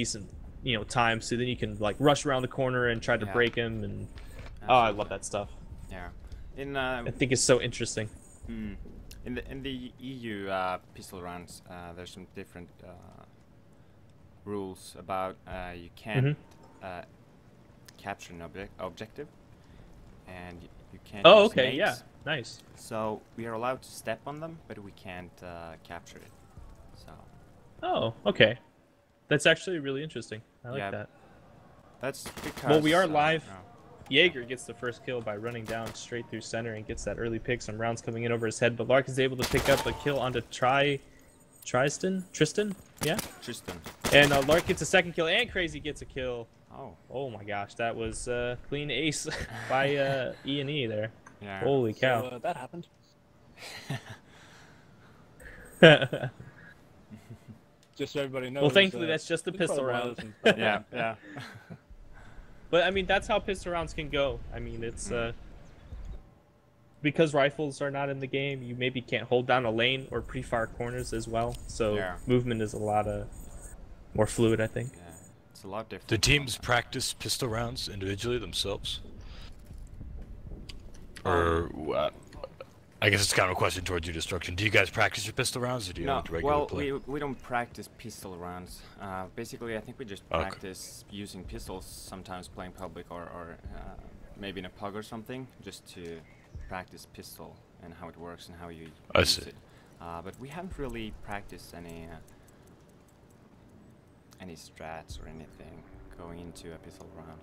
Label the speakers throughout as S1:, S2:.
S1: decent, you know, time. So then you can like rush around the corner and try to break him. And oh, I love that stuff.
S2: Yeah. In
S1: I think it's so interesting.
S2: in the EU pistol rounds, there's some different rules about you can't capture an objective, and you can't.
S1: Oh,
S2: use
S1: okay,
S2: nades.
S1: yeah, nice.
S2: So we are allowed to step on them, but we can't capture it. So.
S1: Oh, okay. That's actually really interesting. I like that.
S2: That's because.
S1: Well, we are live. Jaeger gets the first kill by running down straight through center and gets that early pick. Some rounds coming in over his head, but Lark is able to pick up a kill onto Tristan? Yeah?
S2: Tristan.
S1: And Lark gets a second kill, and Crazy gets a kill.
S2: Oh.
S1: Oh my gosh, that was clean ace by E&E there.
S2: Yeah.
S1: Holy cow.
S3: So, that happened. Just so everybody knows.
S1: Well, thankfully that's just a pistol round.
S2: Yeah, yeah.
S1: But I mean, that's how pistol rounds can go. I mean, it's because rifles are not in the game, you maybe can't hold down a lane or pre-fire corners as well. So movement is a lot more fluid, I think.
S2: Yeah, it's a lot different.
S4: Do teams practice pistol rounds individually themselves? Or I guess it's kind of a question towards you, Destruction. Do you guys practice your pistol rounds, or do you have regular play?
S2: We don't practice pistol rounds. Basically, I think we just practice using pistols, sometimes playing public or maybe in a pug or something, just to practice pistol and how it works and how you use it. But we haven't really practiced any strats or anything going into a pistol round.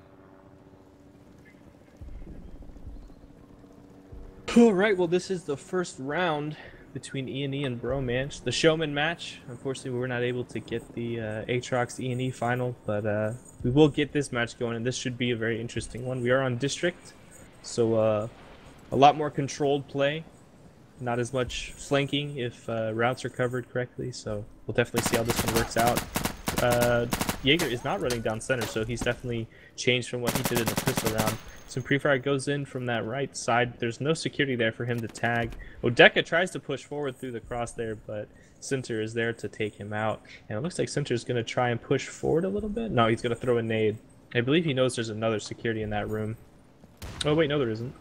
S1: Alright, well this is the first round between E&E and Bromance. The Showman match. Unfortunately, we were not able to get the Aatrox E&E final, but we will get this match going, and this should be a very interesting one. We are on District, so a lot more controlled play. Not as much flanking if routes are covered correctly, so we'll definitely see how this one works out. Jaeger is not running down center, so he's definitely changed from what he did in the pistol round. Some pre-fire goes in from that right side. There's no security there for him to tag. Odeka tries to push forward through the cross there, but Center is there to take him out. And it looks like Center is going to try and push forward a little bit. No, he's going to throw a nade. I believe he knows there's another security in that room. Oh, wait, no, there isn't.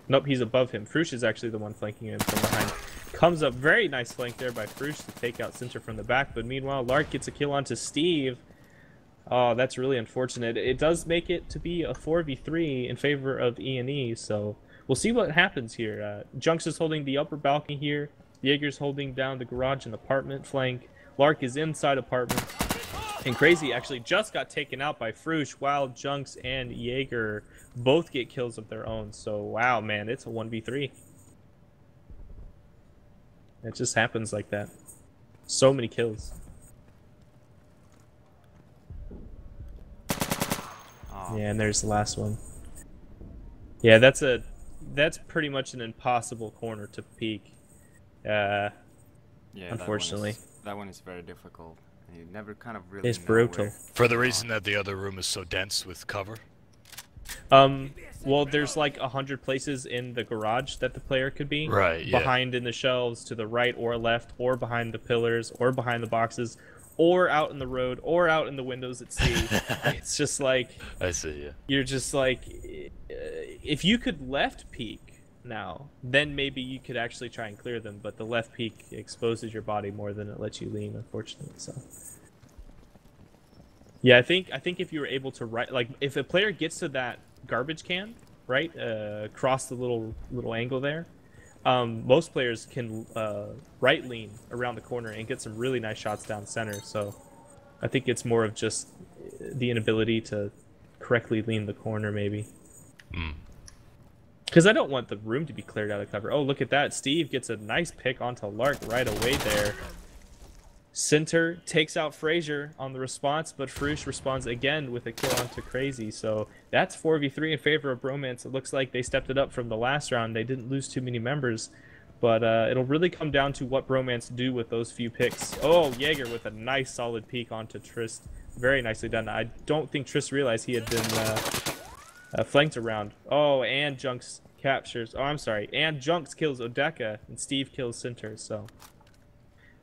S1: Nope, he's above him. Frush is actually the one flanking him from behind. Comes up, very nice flank there by Frush to take out Center from the back. But meanwhile, Lark gets a kill onto Steve. Oh, that's really unfortunate. It does make it to be a 4v3 in favor of E&E, so we'll see what happens here. Junks is holding the upper balcony here. Jaeger's holding down the garage and apartment flank. Lark is inside apartment. And Crazy actually just got taken out by Frush, while Junks and Jaeger both get kills of their own. So, wow, man, it's a 1v3. It just happens like that. So many kills. Yeah, and there's the last one. Yeah, that's pretty much an impossible corner to peek. Yeah, unfortunately.
S2: That one is very difficult. You never kind of really.
S1: It's brutal.
S4: For the reason that the other room is so dense with cover.
S1: Well, there's like 100 places in the garage that the player could be.
S4: Right. Yeah.
S1: Behind in the shelves, to the right or left, or behind the pillars, or behind the boxes, or out in the road, or out in the windows at sea. It's just like...
S4: I see, yeah.
S1: You're just like... if you could left peek now, then maybe you could actually try and clear them, but the left peek exposes your body more than it lets you lean, unfortunately, so... Yeah, I think if you were able to like if a player gets to that garbage can, right, across the little angle there, most players can right lean around the corner and get some really nice shots down center. So I think it's more of just the inability to correctly lean the corner, maybe. Because I don't want the room to be cleared out of cover. Oh, look at that. Steve gets a nice pick onto Lark right away there. Center takes out Frazier on the response, but Frush responds again with a kill onto Crazy. So that's 4v3 in favor of Bromance. It looks like they stepped it up from the last round. They didn't lose too many members, but it'll really come down to what Bromance do with those few picks. Oh, Jaeger with a nice solid peek onto Trist. Very nicely done. I don't think Trist realized he had been flanked around. Oh, and Junks captures. Oh, I'm sorry. And Junks kills Odeka, and Steve kills Center. So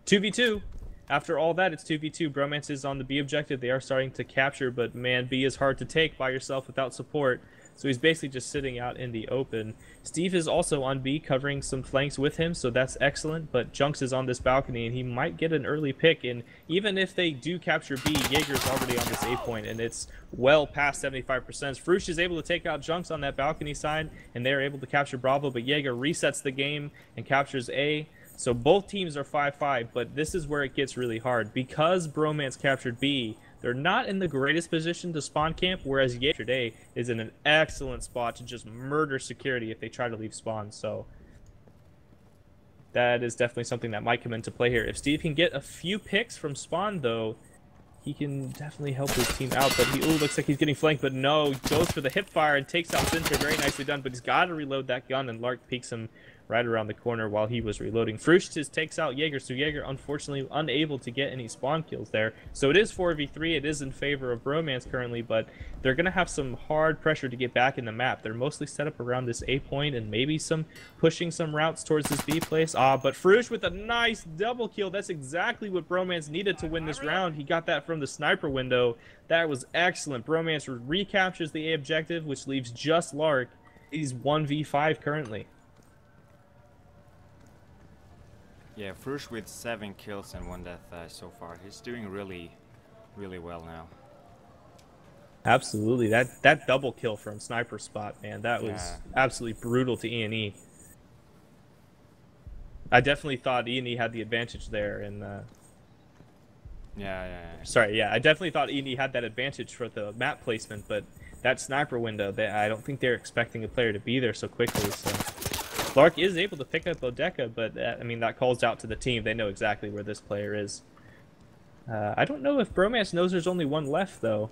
S1: 2v2. after all that, it's 2v2. Bromance is on the B objective. They are starting to capture, but man, B is hard to take by yourself without support. So he's basically just sitting out in the open. Steve is also on B, covering some flanks with him, so that's excellent. But Junks is on this balcony, and he might get an early pick. And even if they do capture B, Jaeger's already on this A point, and it's well past 75%. Frush is able to take out Junks on that balcony side, and they're able to capture Bravo, but Jaeger resets the game and captures A. So both teams are 5-5, but this is where it gets really hard. Because Bromance captured B, they're not in the greatest position to spawn camp, whereas Jaeger today is in an excellent spot to just murder security if they try to leave spawn. So that is definitely something that might come into play here. If Steve can get a few picks from spawn, though, he can definitely help his team out. But he looks like he's getting flanked, but no, goes for the hip fire and takes out Center. Very nicely done, but he's got to reload that gun, and Lark peeks him right around the corner while he was reloading. Frush just takes out Jaeger, so Jaeger unfortunately unable to get any spawn kills there. So it is 4v3. It is in favor of Bromance currently, but they're going to have some hard pressure to get back in the map. They're mostly set up around this A point and maybe some pushing some routes towards this B place. But Frush with a nice double kill. That's exactly what Bromance needed to win this round. He got that from the sniper window. That was excellent. Bromance recaptures the A objective, which leaves just Lark. He's 1v5 currently.
S2: Yeah, Frush with 7 kills and 1 death so far. He's doing really, really well now.
S1: Absolutely. That double kill from sniper spot, man, that was absolutely brutal to E&E. I definitely thought E&E had the advantage there, and sorry, I definitely thought E&E had that advantage for the map placement, but that sniper window, I don't think they're expecting a player to be there so quickly. So Lark is able to pick up Odeka, but I mean, that calls out to the team. They know exactly where this player is. I don't know if Bromance knows there's only one left, though.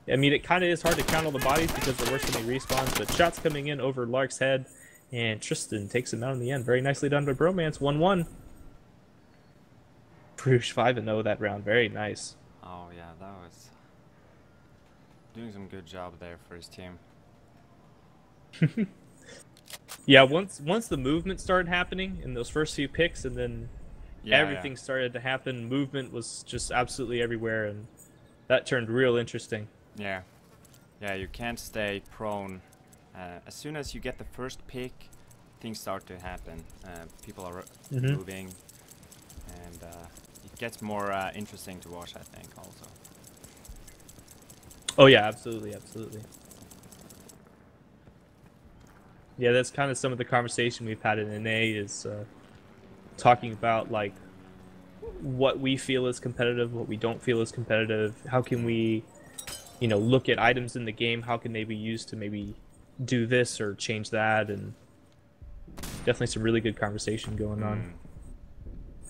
S1: I mean, it kind of is hard to count all the bodies because there were so many respawns, but shots coming in over Lark's head, and Tristan takes him out in the end. Very nicely done by Bromance, 1-1. Bruges 5-0 that round, very nice.
S2: Oh yeah, that was doing some good job there for his team.
S1: Yeah, once the movement started happening in those first few picks, and then everything started to happen, movement was just absolutely everywhere, and that turned real interesting.
S2: Yeah, you can't stay prone. As soon as you get the first pick, things start to happen. People are moving, and it gets more interesting to watch, I think, also.
S1: Oh yeah, absolutely. Yeah, that's kind of some of the conversation we've had in NA is talking about like what we feel is competitive, what we don't feel is competitive. How can we, look at items in the game? How can they be used to maybe do this or change that? And definitely some really good conversation going on.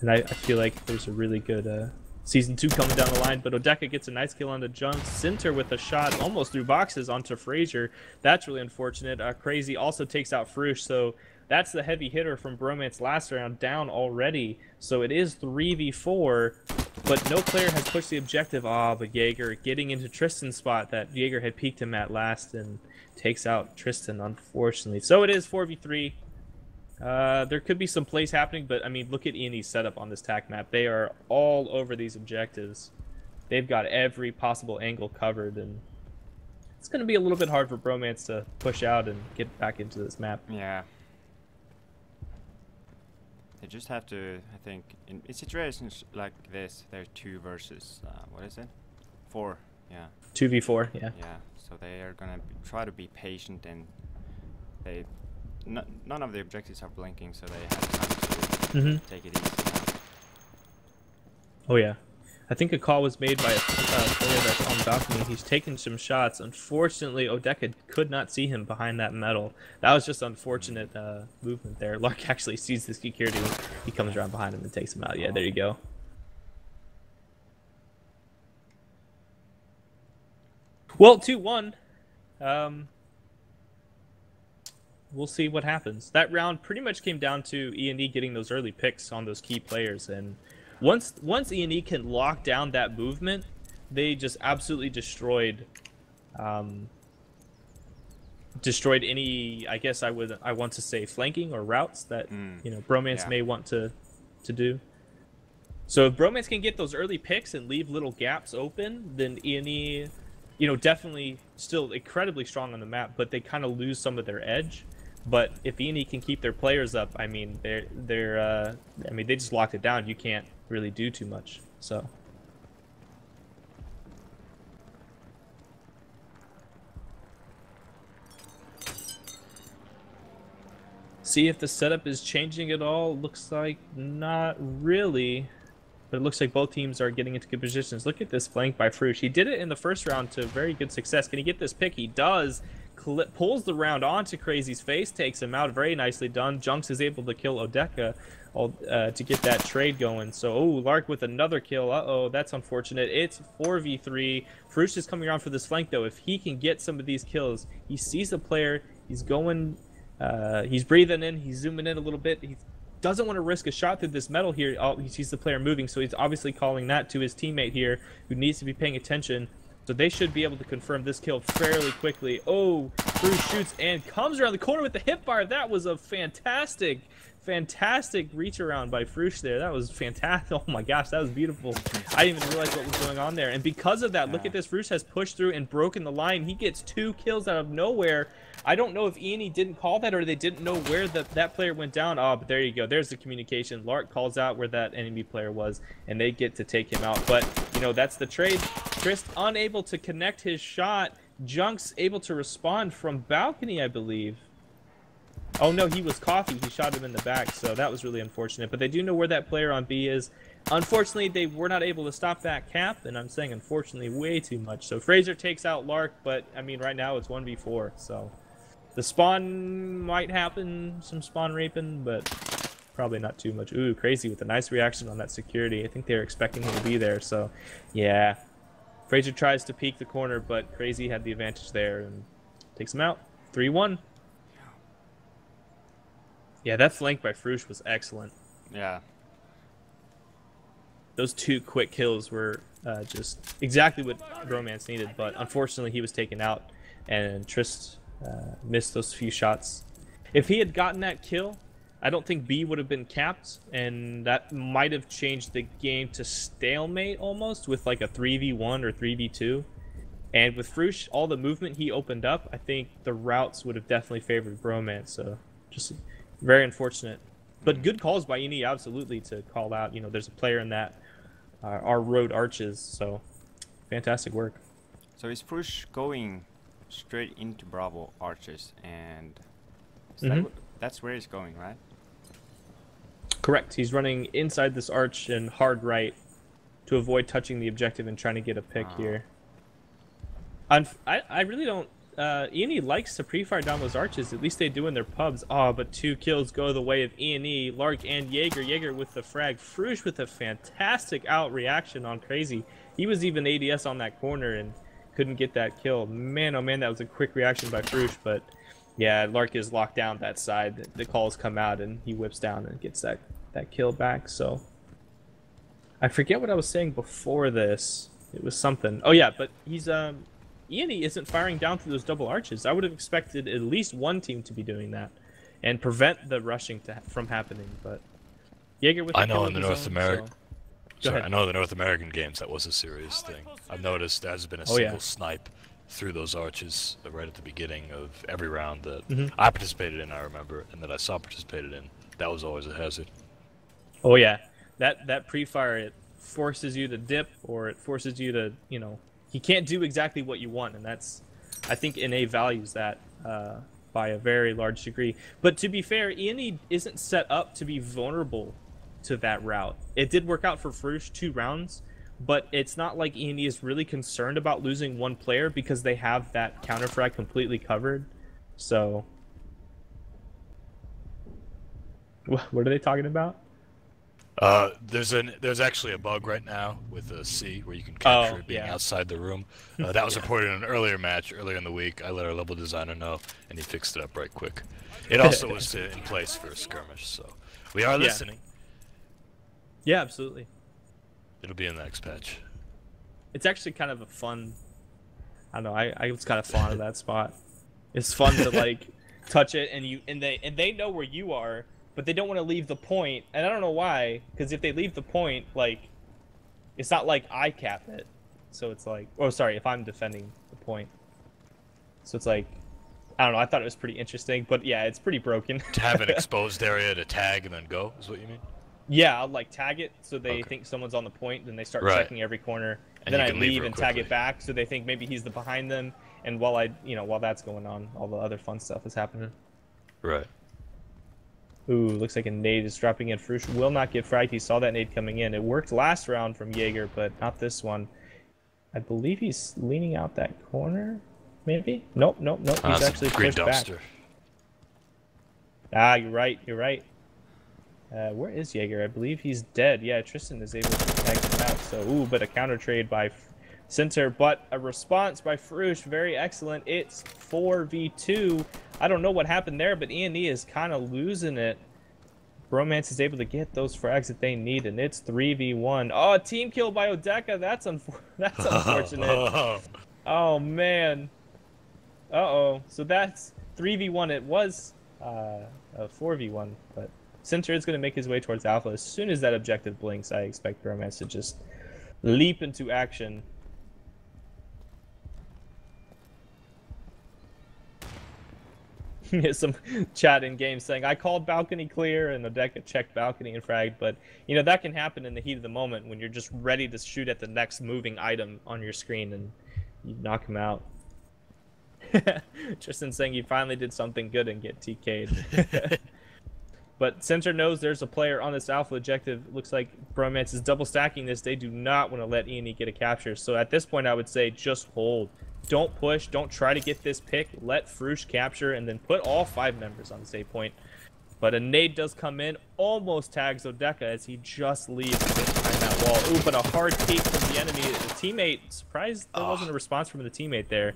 S1: And I feel like there's a really good Season 2 coming down the line, but Odeka gets a nice kill on the jump. Cinter with a shot almost through boxes onto Frazier. That's really unfortunate. Crazy also takes out Frush, so that's the heavy hitter from Bromance last round down already. So it is 3v4, but no player has pushed the objective. But Jaeger getting into Tristan's spot that Jaeger had peeked him at last and takes out Tristan, unfortunately. So it is 4v3. There could be some plays happening, but I mean, look at E&E's setup on this TAC map. They are all over these objectives. They've got every possible angle covered, and it's going to be a little bit hard for Bromance to push out and get back into this map.
S2: Yeah. They just have to, I think, in situations like this, they're 2 versus, what is it? 4, yeah.
S1: 2v4, yeah.
S2: Yeah, so they are going to try to be patient, and none of the objectives are blinking, so they have time to take it easy now.
S1: Oh yeah, I think a call was made by a player that's on the balcony. He's taking some shots. Unfortunately, Odeka could not see him behind that metal. That was just unfortunate movement there. Lark actually sees the security. He comes around behind him and takes him out. Yeah, there you go. Well, 2-1. We'll see what happens. That round pretty much came down to E&E getting those early picks on those key players, and once E&E can lock down that movement, they just absolutely destroyed any, I guess I want to say, flanking or routes that Bromance may want to do. So if Bromance can get those early picks and leave little gaps open, then E&E, definitely still incredibly strong on the map, but they kind of lose some of their edge. But if E&E can keep their players up, I mean, they just locked it down. You can't really do too much. So. See if the setup is changing at all. Looks like not really. But it looks like both teams are getting into good positions. Look at this flank by Frush. He did it in the first round to very good success. Can he get this pick? He does. Pulls the round onto Crazy's face, takes him out. Very nicely done. Junks is able to kill Odeka to get that trade going. So, Lark with another kill. Uh-oh, that's unfortunate. It's 4v3. Frush is coming around for this flank, though. If he can get some of these kills, he sees the player. He's going... he's breathing in. He's zooming in a little bit. He doesn't want to risk a shot through this metal here. Oh, he sees the player moving, so he's obviously calling that to his teammate here, who needs to be paying attention. So they should be able to confirm this kill fairly quickly. Oh, Frush shoots and comes around the corner with the hipfire. That was a fantastic reach around by Frush there. That was fantastic. Oh my gosh, that was beautiful. I didn't even realize what was going on there. And because of that, look at this. Frush has pushed through and broken the line. He gets 2 kills out of nowhere. I don't know if E&E didn't call that or they didn't know where that player went down. Oh, but there you go. There's the communication. Lark calls out where that enemy player was, and they get to take him out. But, that's the trade. Trist unable to connect his shot. Junks able to respond from balcony, I believe. Oh, no, he was Coffee. He shot him in the back, so that was really unfortunate. But they do know where that player on B is. Unfortunately, they were not able to stop that cap, and I'm saying unfortunately way too much. So Fraser takes out Lark, but, I mean, right now it's 1v4, so... The spawn might happen, some spawn raping, but probably not too much. Ooh, Crazy with a nice reaction on that security. I think they were expecting him to be there, so yeah. Fraser tries to peek the corner, but Crazy had the advantage there and takes him out. 3-1. Yeah, that flank by Frush was excellent.
S2: Yeah.
S1: Those 2 quick kills were just exactly what Bromance needed, but unfortunately he was taken out, and Trist... missed those few shots. If he had gotten that kill, I don't think B would have been capped, and that might have changed the game to stalemate almost with like a 3v1 or 3v2. And with Frush, all the movement he opened up, I think the routes would have definitely favored Bromance. So just very unfortunate, but good calls by E&E absolutely to call out. There's a player in that our road arches, so fantastic work.
S2: So is Frush going straight into Bravo arches, and that's where he's going, right?
S1: Correct. He's running inside this arch and hard right to avoid touching the objective and trying to get a pick here. I really don't... E&E likes to pre-fire down those arches. At least they do in their pubs. Oh, but 2 kills go the way of E&E. Lark and Jaeger. Jaeger with the frag. Frush with a fantastic out reaction on Crazy. He was even ADS on that corner and couldn't get that kill. Man, oh man, that was a quick reaction by Frush, but yeah, Lark is locked down that side. The calls come out and he whips down and gets that kill back. So I forget what I was saying before this. It was something. Oh yeah, but he's E&E isn't firing down through those double arches. I would have expected at least one team to be doing that and prevent the rushing from happening, but Jaeger with the
S4: I know
S1: kill
S4: in the
S1: of his
S4: North
S1: own,
S4: America.
S1: so...
S4: Sorry, I know the North American games that was a serious thing. I've noticed there has been a single snipe through those arches right at the beginning of every round that I participated in, I remember, and that I saw participated in. That was always a hazard.
S1: Oh yeah, that pre-fire, it forces you to dip, or it forces you to, he can't do exactly what you want, and that's, I think NA values that by a very large degree. But to be fair, E&E isn't set up to be vulnerable to that route. It did work out for Frush 2 rounds, but it's not like E&E is really concerned about losing one player because they have that counterfrag completely covered. So what are they talking about?
S4: There's actually a bug right now with a C where you can capture it being outside the room. That was reported in an earlier match earlier in the week. I let our level designer know, and he fixed it up right quick. It also was in place for a skirmish, so we are listening.
S1: Yeah, absolutely.
S4: It'll be in the next patch.
S1: It's actually kind of a fun... I don't know, I was kind of fond of that spot. It's fun to like touch it and they know where you are, but they don't want to leave the point, and I don't know why, because if they leave the point, like, it's not like I cap it, so it's like, oh, sorry, if I'm defending the point, so it's like, I don't know, I thought it was pretty interesting, but yeah, it's pretty broken.
S4: To have an exposed area to tag and then go, is what you mean?
S1: Yeah, I'll like tag it so they think someone's on the point, then they start checking every corner, and then I leave and tag it back so they think maybe he's behind them, and while while that's going on, all the other fun stuff is happening.
S4: Right.
S1: Ooh, looks like a nade is dropping in. Frush will not get fragged. He saw that nade coming in. It worked last round from Jaeger, but not this one. I believe he's leaning out that corner, maybe? Nope. He's actually pushed back. Ah, you're right. Where is Jaeger? I believe he's dead. Yeah, Tristan is able to tag him out. So, ooh, but a counter trade by Center, but a response by Frush. Very excellent. It's 4v2. I don't know what happened there, but E&E is kind of losing it. Bromance is able to get those frags that they need, and it's 3v1. Oh, a team kill by Odeka. That's unfortunate. Oh, man. Uh-oh. So that's 3v1. It was a 4v1, but Center is going to make his way towards Alpha. As soon as that objective blinks, I expect Bromance to just leap into action. Some chat in game saying, I called balcony clear, and Odeka checked balcony and fragged, but that can happen in the heat of the moment when you're just ready to shoot at the next moving item on your screen and you knock him out. Tristan saying he finally did something good and get TK'd. But Center knows there's a player on this Alpha objective. Looks like Bromance is double stacking this. They do not want to let E&E get a capture. So at this point, I would say just hold. Don't push. Don't try to get this pick. Let Frush capture and then put all 5 members on the save point. But a nade does come in. Almost tags Odeka as he just leaves behind that wall. Ooh, but a hard peek from the enemy. The teammate, surprised there wasn't a response from the teammate there.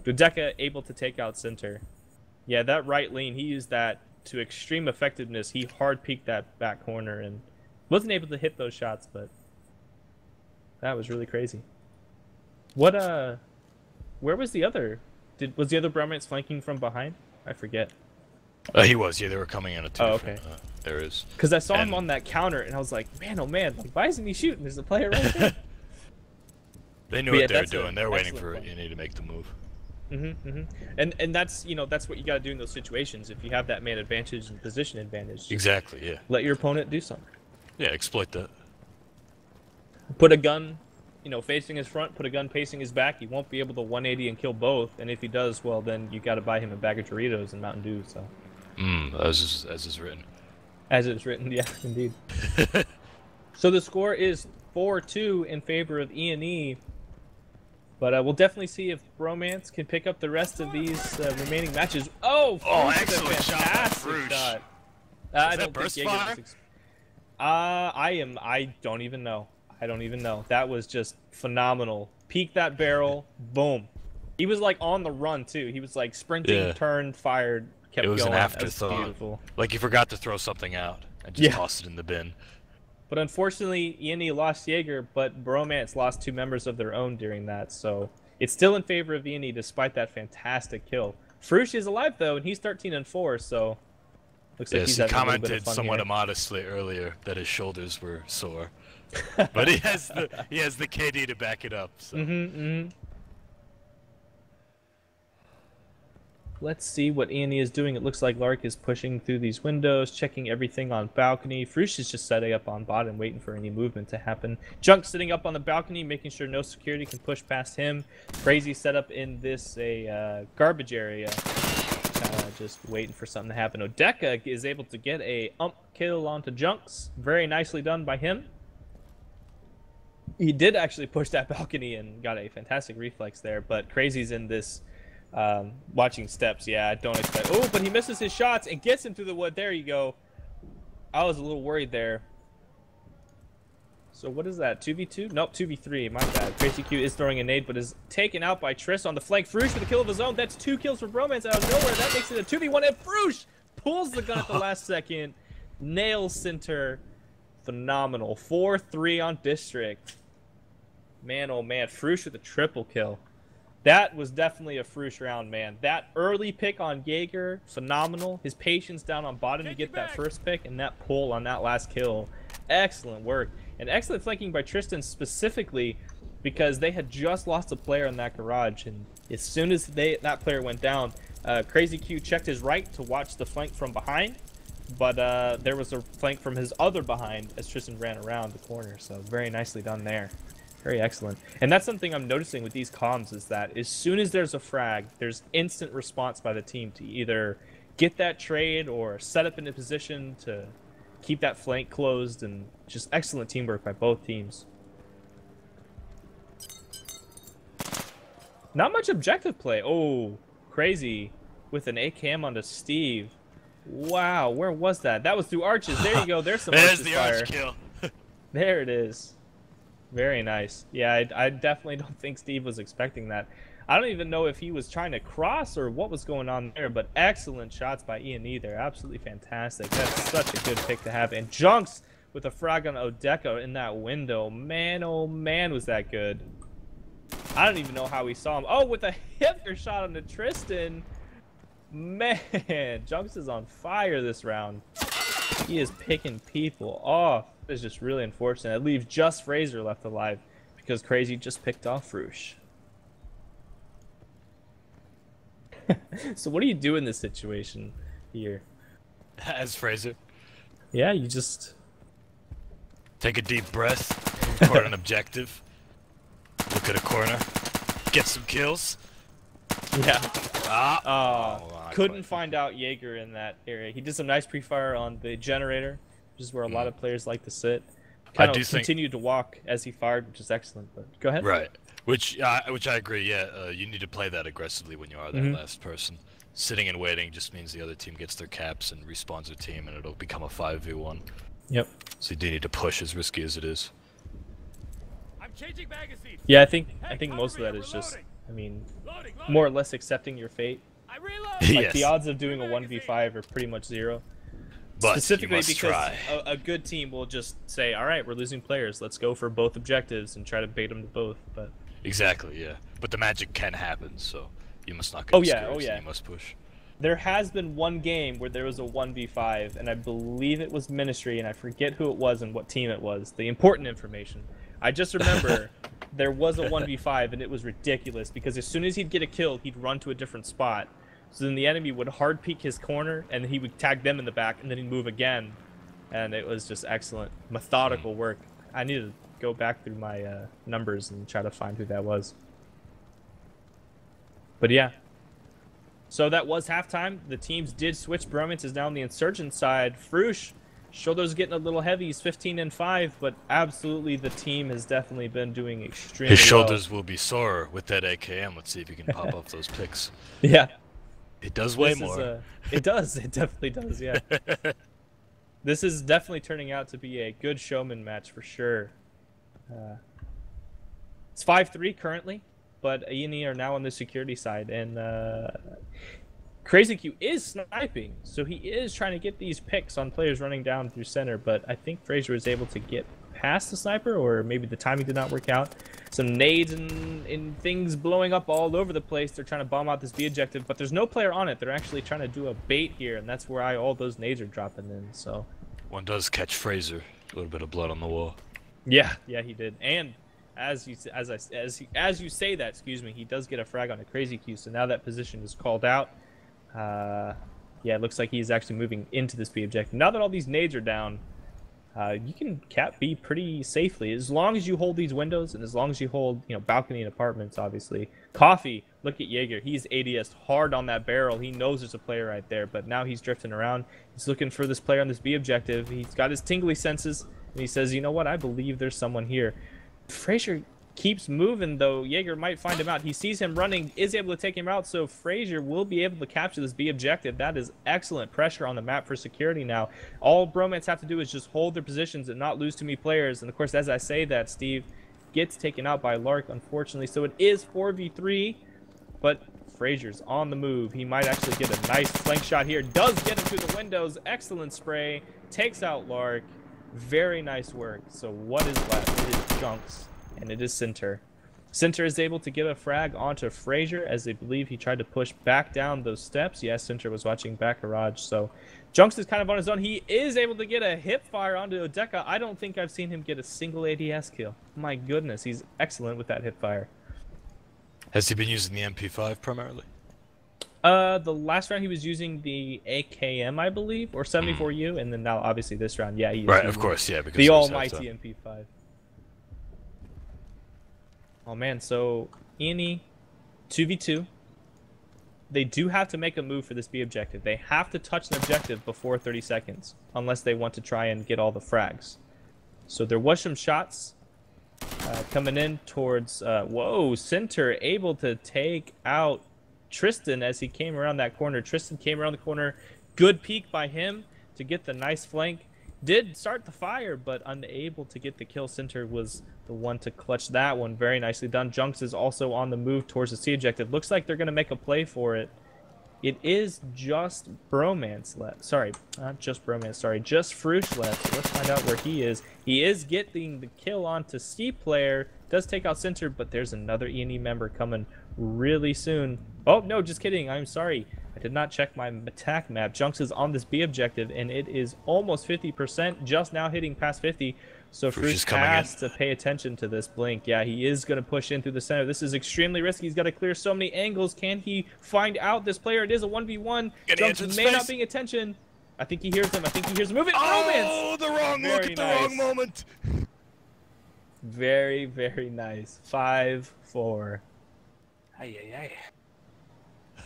S1: Odeka able to take out Center. Yeah, that right lean, he used that to extreme effectiveness. He hard peeked that back corner and wasn't able to hit those shots, but that was really crazy. What, where was the other? Was the other Bromance flanking from behind? I forget.
S4: He was. Yeah, they were coming in at 2 different areas.
S1: Because I saw him on that counter, and I was like, man, oh man, like, why isn't he shooting? There's a player right there.
S4: They knew what they were doing. They're waiting for E&E to make the move.
S1: And that's that's what you got to do in those situations. If you have that man advantage and position advantage,
S4: exactly. Yeah.
S1: Let your opponent do something.
S4: Yeah, exploit that.
S1: Put a gun, facing his front. Put a gun facing his back. He won't be able to 180 and kill both. And if he does, well, then you got to buy him a bag of Doritos and Mountain Dew. So.
S4: As is written.
S1: As it's written, yeah, indeed. So the score is 4-2 in favor of E&E. But we'll definitely see if Bromance can pick up the rest of these remaining matches. Oh,
S4: excellent
S1: fantastic shot. I don't think Jaeger I don't even know. That was just phenomenal. Peek that barrel, boom. He was like on the run too. He was like sprinting, turned, fired, kept going.
S4: It was
S1: going.
S4: An afterthought.
S1: Beautiful.
S4: Like you forgot to throw something out and just tossed it in the bin.
S1: But unfortunately, E&E lost Jaeger, but Bromance lost 2 members of their own during that, so it's still in favor of E&E despite that fantastic kill. Frush is alive though, and he's 13-4, so looks like he's having a little bit of fun
S4: somewhat
S1: here.
S4: immodestly earlier that his shoulders were sore, but he has the KD to back it up. So.
S1: Let's see what E&E is doing. It looks like Lark is pushing through these windows, checking everything on balcony. Frush is just setting up on bot and waiting for any movement to happen. Junk sitting up on the balcony, making sure no security can push past him. Crazy setup in this garbage area. Just waiting for something to happen. Odeka is able to get a kill onto Junks. Very nicely done by him. He did actually push that balcony and got a fantastic reflex there, but Crazy's in this... watching steps, yeah, I don't expect... Oh, but he misses his shots and gets him through the wood. There you go. I was a little worried there. So what is that, 2v2? Nope, 2v3, my bad. Crazy Q is throwing a nade, but is taken out by Triss on the flank. Frush with a kill of his own. That's 2 kills for Bromance out of nowhere. That makes it a 2v1, and Frush pulls the gun at the last second. Nails Center. Phenomenal. 4-3 on District. Man, oh man, Frush with a triple kill. That was definitely a Frush round, man. That early pick on Jaeger, phenomenal. His patience down on bottom to get that first pick, and that pull on that last kill. Excellent work. And excellent flanking by Tristan specifically because they had just lost a player in that garage. And as soon as that player went down, Crazy Q checked his right to watch the flank from behind. But there was a flank from his other behind as Tristan ran around the corner. So very nicely done there. Very excellent. And that's something I'm noticing with these comms is that as soon as there's a frag, there's instant response by the team to either get that trade or set up in a position to keep that flank closed, and just excellent teamwork by both teams. Not much objective play. Oh, Crazy with an AKM onto Steve. Wow, where was that? That was through arches. There you go. There's some
S4: There's
S1: arches
S4: the
S1: fire.
S4: arch kill.
S1: There it is. Very nice. Yeah, I definitely don't think Steve was expecting that. I don't even know if he was trying to cross or what was going on there, but excellent shots by E&E there. Absolutely fantastic. That's such a good pick to have. And Junks with a frag on Odeka in that window. Man, oh man, was that good. I don't even know how we saw him. Oh, with a hipster shot on the Tristan. Man, Junks is on fire this round. He is picking people off. It's just really unfortunate. It leaves just Fraser left alive because Crazy just picked off Frush. So what do you do in this situation here?
S4: As Fraser.
S1: Yeah, you just
S4: take a deep breath, record an objective, look at a corner, get some kills.
S1: Yeah.
S4: Oh,
S1: couldn't find out Jaeger in that area. He did some nice pre-fire on the generator, which is where a lot of players like to sit. Kind of continued to walk as he fired, which is excellent. But go ahead.
S4: Right. Which I agree. Yeah, you need to play that aggressively when you are that last person. Sitting and waiting just means the other team gets their caps and respawns their team, and it'll become a 5v1.
S1: Yep.
S4: So you do need to push, as risky as it is.
S3: I'm changing magazine.
S1: Yeah, I think most of that is just, I mean, more or less accepting your fate. Like
S4: Yes.
S1: the odds of doing a 1v5 are pretty much zero.
S4: But
S1: specifically because
S4: try.
S1: a good team will just say, all right, we're losing players, let's go for both objectives and try to bait them to both. But
S4: exactly, yeah. But the magic can happen, so you must not get discouraged. You must push.
S1: There has been one game where there was a 1v5, and I believe it was Ministry, and I forget who it was and what team it was. The important information. I just remember there was a 1v5, and it was ridiculous because as soon as he'd get a kill, he'd run to a different spot. So then the enemy would hard peek his corner, and he would tag them in the back, and then he'd move again. And it was just excellent. Methodical work. I need to go back through my numbers and try to find who that was. But yeah. So that was halftime. The teams did switch. Bromance is now on the Insurgent side. Frush, shoulders getting a little heavy. He's 15-5, but absolutely the team has definitely been doing extremely well.
S4: His shoulders will be sore with that AKM. Let's see if he can pop off those picks.
S1: Yeah.
S4: It does weigh more.
S1: It does. It definitely does, yeah. This is definitely turning out to be a good showman match for sure. It's 5-3 currently, but E&E are now on the security side, and Crazy Q is sniping, so he is trying to get these picks on players running down through center, but I think Fraser was able to get past the sniper, or maybe the timing did not work out. Some nades and things blowing up all over the place. They're trying to bomb out this B objective, but there's no player on it. They're actually trying to do a bait here, and that's where all those nades are dropping in. So
S4: one does catch Fraser. A little bit of blood on the wall.
S1: Yeah, he did. And as you say that, excuse me, he does get a frag on a Crazy Q. So now that position is called out. Yeah, it looks like he's actually moving into this B objective. Now that all these nades are down, you can cap B pretty safely as long as you hold these windows and as long as you hold, balcony and apartments, obviously. Coffee, look at Jaeger. He's ADS hard on that barrel. He knows there's a player right there, but now he's drifting around. He's looking for this player on this B objective. He's got his tingly senses, and he says, you know what? I believe there's someone here. Fraser keeps moving, though. Jaeger might find him out. He sees him running, is able to take him out, so Fraser will be able to capture this B objective. That is excellent pressure on the map for security now. All Bromance have to do is just hold their positions and not lose too many players. And, of course, as I say that, Steve gets taken out by Lark, unfortunately. So it is 4v3, but Fraser's on the move. He might actually get a nice flank shot here. Does get him through the windows. Excellent spray. Takes out Lark. Very nice work. So what is left? It is Junks, and it is Center. Center is able to get a frag onto Frazier, as they believe he tried to push back down those steps. Yes, Center was watching back garage, so Junks is kind of on his own. He is able to get a hip fire onto Odeka. I don't think I've seen him get a single ADS kill. My goodness, he's excellent with that hip fire.
S4: Has he been using the MP5 primarily?
S1: The last round he was using the AKM, I believe, or 74U, and then now obviously this round, yeah, he is
S4: right, of course, yeah, because
S1: the almighty MP5. Oh man, so E&E 2v2. They do have to make a move for this B objective. They have to touch an objective before 30 seconds, unless they want to try and get all the frags. So there was some shots coming in towards, whoa, Center able to take out Tristan as he came around that corner. Tristan came around the corner, good peek by him to get the nice flank. Did start the fire, but unable to get the kill. Center was the one to clutch that one. Very nicely done. Junks is also on the move towards the C objective. Looks like they're going to make a play for it. It is just Bromance left. Sorry, not just Bromance. Sorry, just Frush left. So let's find out where he is. He is getting the kill onto C player. Does take out Center, but there's another E&E member coming really soon. Oh, no, just kidding. I'm sorry. I did not check my attack map. Junks is on this B objective, and it is almost 50%, just now hitting past 50. So Frush has to pay attention to this blink. Yeah, he is going to push in through the center. This is extremely risky. He's got to clear so many angles. Can he find out this player? It is a 1v1. Junks may not paying attention. I think he hears him. I think he hears him. Move it!
S4: Oh, the wrong look at the wrong moment.
S1: Very, very nice. 5-4.
S4: Ay, ay, ay.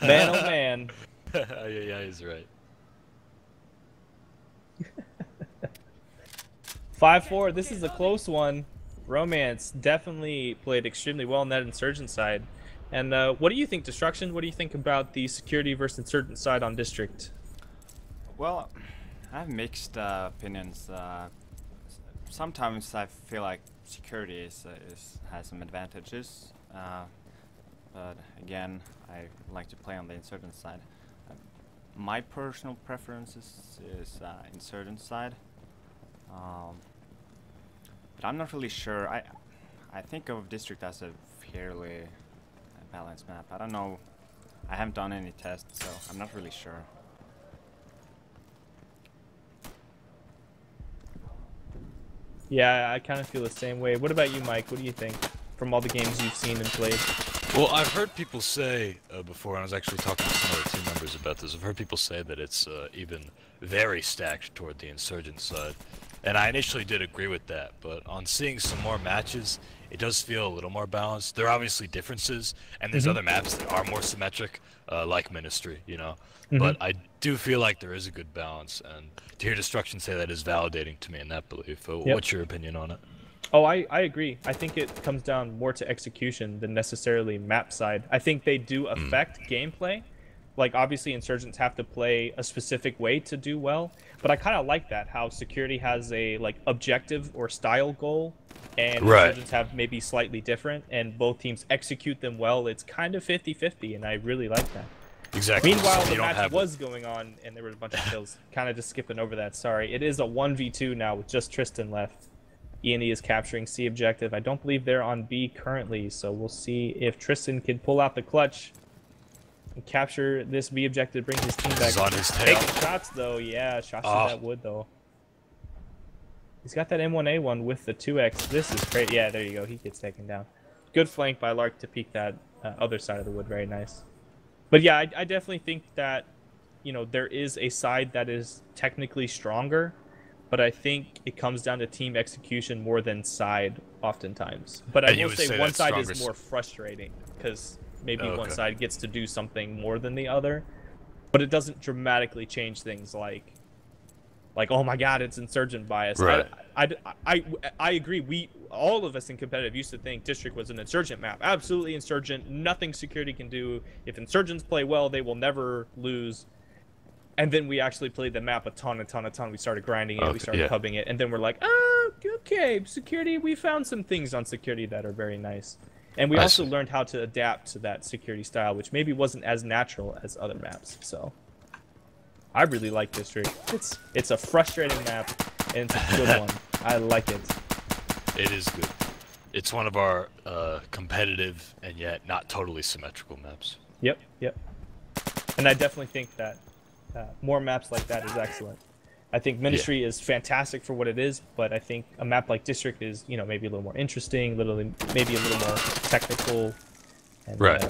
S1: Man, oh man.
S4: Yeah, he's right.
S1: 5-4. This is a close one. Bromance definitely played extremely well on that insurgent side. And what do you think, Destruction? What do you think about the security versus insurgent side on District?
S2: Well, I have mixed opinions. Sometimes I feel like security has some advantages. But again, I like to play on the insurgent side. My personal preference is insurgent side. But I'm not really sure. I think of District as a fairly balanced map. I don't know. I haven't done any tests, so I'm not really sure.
S1: Yeah, I kind of feel the same way. What about you, Mike? What do you think from all the games you've seen and played?
S4: Well, I've heard people say before, and I was actually talking to some other team members about this, I've heard people say that it's even very stacked toward the insurgent side. And I initially did agree with that, but on seeing some more matches, it does feel a little more balanced. There are obviously differences, and there's other maps that are more symmetric, like Ministry, you know. But I do feel like there is a good balance, and to hear Destruction say that is validating to me in that belief. What's your opinion on it?
S1: Oh, I agree. I think it comes down more to execution than necessarily map side. I think they do affect gameplay. Like, obviously, Insurgents have to play a specific way to do well. But I kind of like that, how Security has a, like, objective or style goal. And Insurgents have maybe slightly different. And both teams execute them well. It's kind of 50-50, and I really like that.
S4: Exactly.
S1: Meanwhile, the match was going on, and there were a bunch of kills. Kind of just skipping over that, sorry. It is a 1v2 now with just Tristan left. E&E is capturing C objective. I don't believe they're on B currently, so we'll see if Tristan can pull out the clutch and capture this B objective, bring his team back.
S4: He's on his tail.
S1: Taking shots, though. Yeah, shots to that wood, though. He's got that M1A1 with the 2X. This is great. Yeah, there you go. He gets taken down. Good flank by Lark to peek that other side of the wood. Very nice. But yeah, I definitely think that, you know, there is a side that is technically stronger, but I think it comes down to team execution more than side oftentimes. But I will say one side is more frustrating because maybe one side gets to do something more than the other, but it doesn't dramatically change things like oh my god, it's insurgent bias.
S4: Right.
S1: I agree. All of us in competitive used to think District was an insurgent map. Absolutely insurgent. Nothing security can do. If insurgents play well, they will never lose. And then we actually played the map a ton. We started grinding it, we started pubbing it, and then we're like, oh, okay, security, we found some things on security that are very nice. And we also learned how to adapt to that security style, which maybe wasn't as natural as other maps. So I really like District. It's a frustrating map, and it's a good one. I like it.
S4: It is good. It's one of our competitive and yet not totally symmetrical maps.
S1: Yep, yep. And I definitely think that more maps like that is excellent. I think Ministry is fantastic for what it is, but I think a map like District is, you know, maybe a little more interesting, maybe a little more technical. And,
S4: right.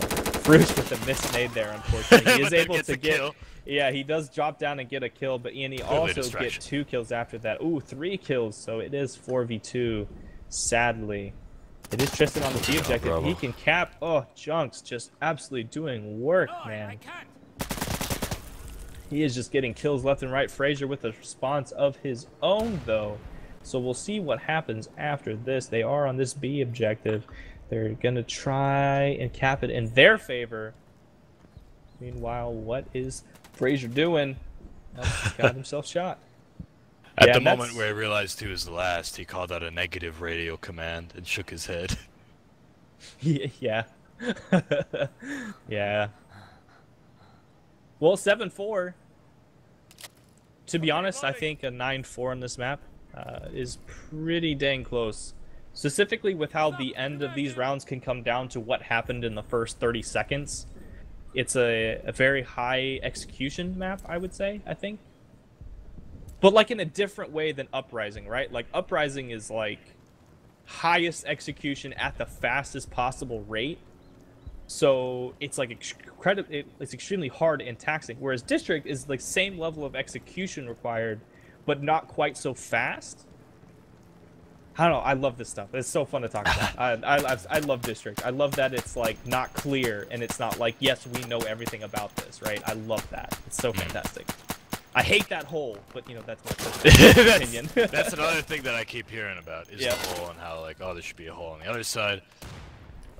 S1: Bruce with the miss nade there, unfortunately. He is able to get...
S4: Kill.
S1: Yeah, he does drop down and get a kill, but Ian also get 2 kills after that. Ooh, 3 kills, so it is 4v2, sadly. It is Tristan on the B objective.
S4: Bravo.
S1: He can cap. Oh, Junks just absolutely doing work, man. He is just getting kills left and right. Frazier with a response of his own, though. So we'll see what happens after this. They are on this B objective. They're going to try and cap it in their favor. Meanwhile, what is Frazier doing? Oh, he got himself shot.
S4: At the moment where he realized he was the last, he called out a negative radio command and shook his head.
S1: Yeah. Yeah. Well, 7-4. To be honest, I think a 9-4 on this map is pretty dang close. Specifically with how the end of these rounds can come down to what happened in the first 30 seconds. It's a very high execution map, I would say, I think. But like in a different way than Uprising, right? Like Uprising is like highest execution at the fastest possible rate. So it's like it's extremely hard and taxing. Whereas District is like same level of execution required, but not quite so fast. I don't know. I love this stuff. It's so fun to talk about. I love District. I love that it's like not clear and it's not like, yes, we know everything about this, right? I love that. It's so fantastic. I hate that hole, but you know that's my personal opinion.
S4: That's another thing that I keep hearing about is the hole and how like, oh, there should be a hole on the other side.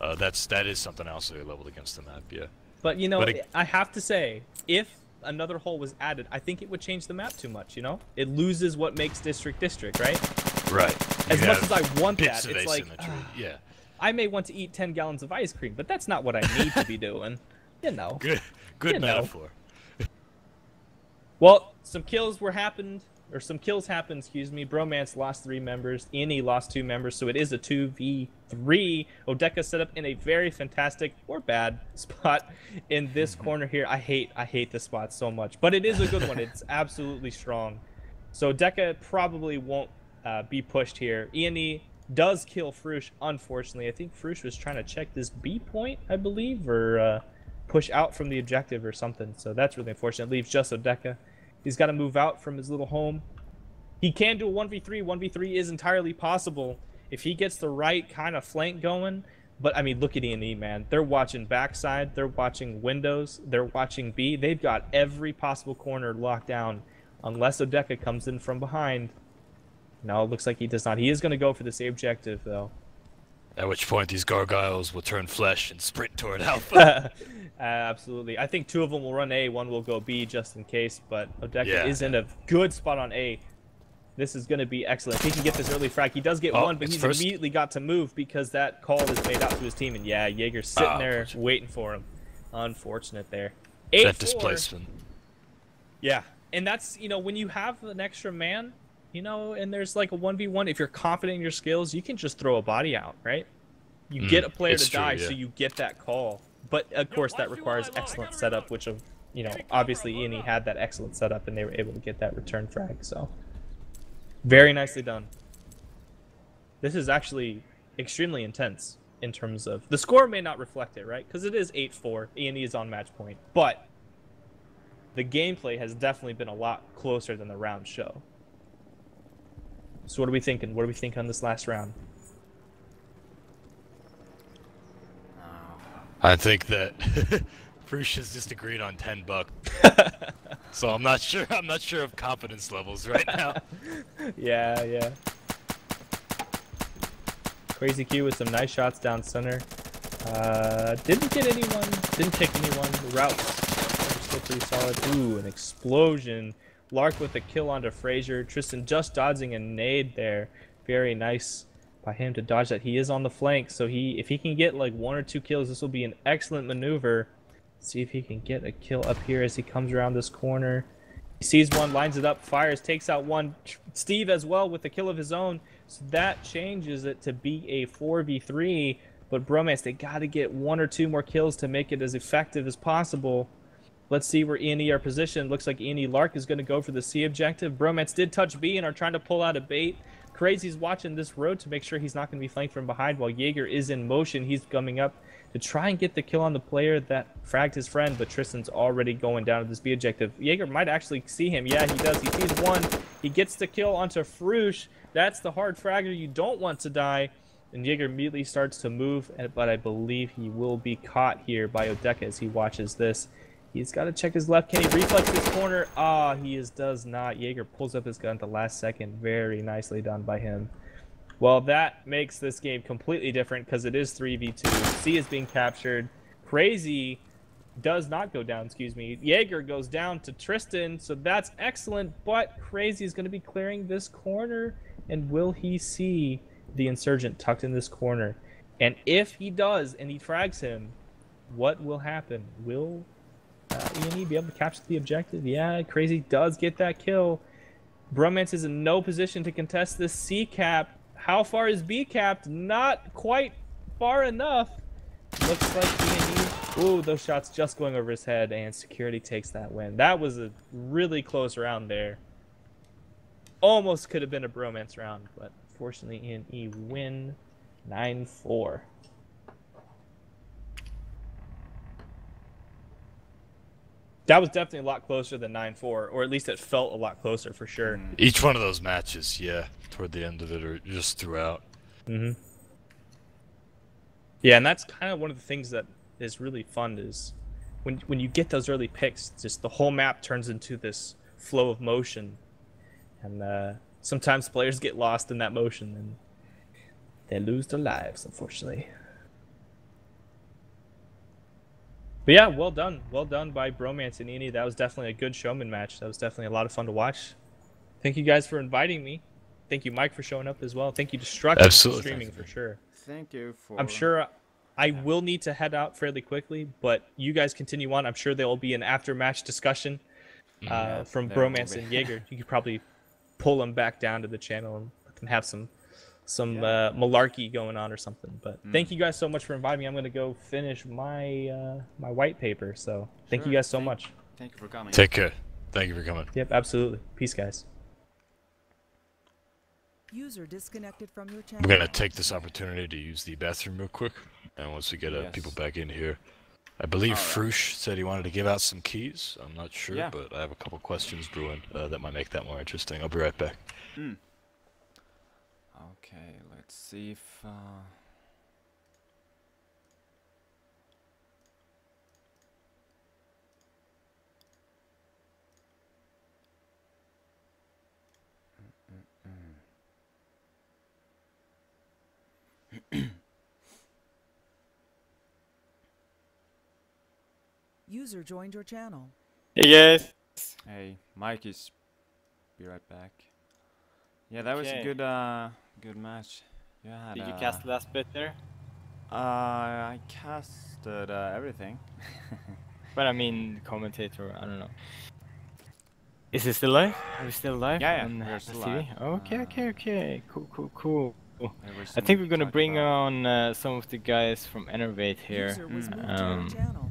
S4: That is something else that we leveled against the map, yeah.
S1: But you know, I have to say, if another hole was added, I think it would change the map too much. You know, it loses what makes District, right?
S4: Right.
S1: As much as I want that, it's like
S4: yeah.
S1: I may want to eat 10 gallons of ice cream, but that's not what I need to be doing. You know.
S4: Good metaphor.
S1: Well, some kills happened, excuse me. Bromance lost 3 members. Ian lost 2 members, so it is a 2v3. Odeka set up in a very fantastic or bad spot in this corner here. I hate this spot so much, but it is a good one. It's absolutely strong. So Odeka probably won't be pushed here. Ian does kill Frush, unfortunately. I think Frush was trying to check this B point, I believe, or push out from the objective or something. So that's really unfortunate. It leaves just Odeka. He's got to move out from his little home. He can do a 1v3. 1v3 is entirely possible if he gets the right kind of flank going. But, I mean, look at E&E, man. They're watching backside. They're watching windows. They're watching B. They've got every possible corner locked down unless Odeka comes in from behind. No, it looks like he does not. He is going to go for this A objective, though.
S4: At which point these gargoyles will turn flesh and sprint toward Alpha.
S1: Absolutely. I think 2 of them will run A, 1 will go B just in case, but Odeka is in a good spot on A. This is going to be excellent. If he can get this early frag, he does get 1, but he's immediately got to move because that call is made out to his team, and yeah, Jaeger's sitting there waiting for him. Unfortunate there. 8-4.
S4: That displacement.
S1: Yeah, and that's, you know, when you have an extra man, you know, and there's like a 1v1, if you're confident in your skills, you can just throw a body out, right? You get a player to die, so you get that call. But, of course, that requires excellent setup, which, you know, obviously Ian had that excellent setup, and they were able to get that return frag, so. Very nicely done. This is actually extremely intense in terms of... The score may not reflect it, right? Because it is 8-4. Ian is on match point. But the gameplay has definitely been a lot closer than the round show. So what are we thinking? What do we think on this last round?
S4: I think that Frush has just agreed on $10. So I'm not sure of confidence levels right now.
S1: Yeah. Crazy Q with some nice shots down center. Didn't get anyone, didn't pick anyone. The routes are still pretty solid. Ooh, an explosion. Lark with a kill onto Frazier. Tristan just dodging a nade there. Very nice by him to dodge that. He is on the flank, so if he can get like 1 or 2 kills, this will be an excellent maneuver. See if he can get a kill up here as he comes around this corner. He sees one, lines it up, fires, takes out one. Steve as well with the kill of his own. So that changes it to be a 4v3. But Bromance, they got to get 1 or 2 more kills to make it as effective as possible. Let's see where E&E are positioned. Looks like E&E Lark is going to go for the C objective. Bromance did touch B and are trying to pull out a bait. Crazy's watching this road to make sure he's not going to be flanked from behind while Jaeger is in motion. He's coming up to try and get the kill on the player that fragged his friend, but Tristan's already going down to this B objective. Jaeger might actually see him. Yeah, he does. He sees one. He gets the kill onto Frush. That's the hard fragger you don't want to die. And Jaeger immediately starts to move, but I believe he will be caught here by Odeka as he watches this. He's got to check his left. Can he reflex this corner? Ah, does not. Jaeger pulls up his gun at the last second. Very nicely done by him. Well, that makes this game completely different because it is 3v2. C is being captured. Crazy does not go down, excuse me. Jaeger goes down to Tristan, so that's excellent, but Crazy is going to be clearing this corner. And will he see the Insurgent tucked in this corner? And if he does and he frags him, what will happen? Will E&E be able to capture the objective? Yeah, Crazy does get that kill. Bromance is in no position to contest this C cap. How far is B capped? Not quite far enough. Looks like E&E. Ooh, those shots just going over his head, and Security takes that win. That was a really close round there. Almost could have been a Bromance round, but fortunately E&E win 9-4. That was definitely a lot closer than 9-4, or at least it felt a lot closer for sure.
S4: Each one of those matches, yeah, toward the end of it or just throughout.
S1: Yeah, and that's kind of one of the things that is really fun is when you get those early picks, just the whole map turns into this flow of motion. And sometimes players get lost in that motion and they lose their lives, unfortunately. But yeah, well done. Well done by Bromance and E&E. That was definitely a good showman match. That was definitely a lot of fun to watch. Thank you guys for inviting me. Thank you, Mike, for showing up as well. Thank you, Destructive, for streaming for sure.
S2: Thank you for...
S1: I'm sure I will need to head out fairly quickly, but you guys continue on. I'm sure there will be an after-match discussion from Bromance and Jaeger. You could probably pull them back down to the channel and let them have some malarkey going on or something. But thank you guys so much for inviting me. I'm going to go finish my my white paper. So thank you guys so much.
S2: Thank you for coming.
S4: Take care. Thank you for coming.
S1: Yep, absolutely. Peace, guys.
S5: User disconnected from your channel.
S4: I'm going to take this opportunity to use the bathroom real quick. And once we get people back in here, I believe Frush said he wanted to give out some keys. I'm not sure, but I have a couple questions brewing that might make that more interesting. I'll be right back.
S2: Okay, let's see if...
S5: User joined your channel.
S6: Hey guys.
S2: Hey, Mike is... Be right back. Yeah, that was a good good match. Yeah.
S6: Did you cast the last bit there?
S2: I casted everything.
S6: But I mean, commentator. I don't know. Is it still live? Are we still live?
S2: Yeah,
S6: on
S2: we're still
S6: TV?
S2: live.
S6: Okay. Cool. I think we're gonna bring on some of the guys from Enervate here.
S5: User was moved to your channel.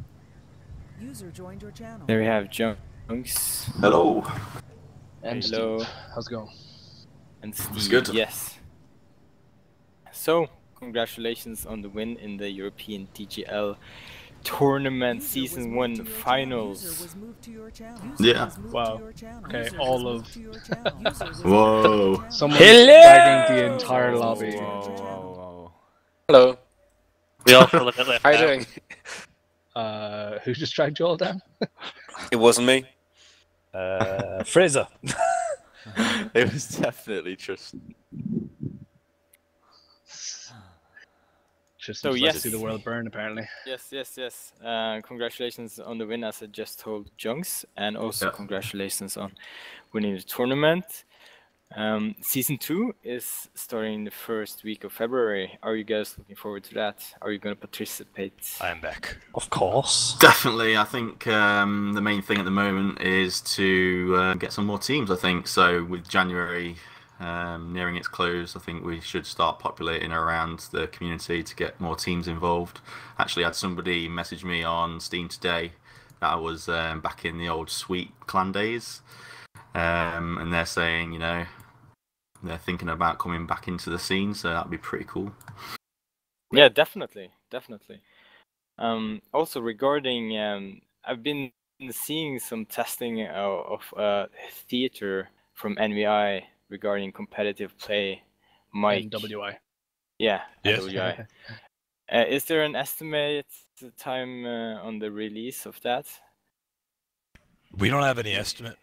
S5: User joined your channel.
S6: There we have Junks.
S7: Hello.
S6: And
S7: hello. How's it going?
S6: And Steve.
S7: It's good.
S6: Yes. So, congratulations on the win in the European DGL Tournament Season 1 Finals.
S7: Yeah.
S8: Wow. Okay, all of...
S7: Whoa.
S8: Someone's bagging the entire lobby.
S2: Whoa.
S9: Hello. We all feel a bit left
S7: How you
S9: out.
S7: doing?
S8: Who just dragged you all down?
S9: It wasn't me.
S10: Fraser.
S9: It was definitely Tristan.
S8: Just
S6: So,
S8: to
S6: yes.
S8: see the world burn, apparently.
S6: Yes. Congratulations on the win, as I just told Junks, and also congratulations on winning the tournament. Season 2 is starting the first week of February. Are you guys looking forward to that? Are you going to participate?
S4: I am back.
S10: Of course.
S7: Definitely. I think the main thing at the moment is to get some more teams, I think. So with January nearing its close, I think we should start populating around the community to get more teams involved. Actually, I had somebody message me on Steam today that I was back in the old Sweet clan days. And they're saying, you know, they're thinking about coming back into the scene, so that'd be pretty cool.
S6: Yeah, definitely. Also regarding, I've been seeing some testing of theater from NVI regarding competitive play. Mike.
S8: NWI.
S6: Yeah,
S4: Yes.
S6: NWI. Is there an estimated time on the release of that?
S4: We don't have any estimate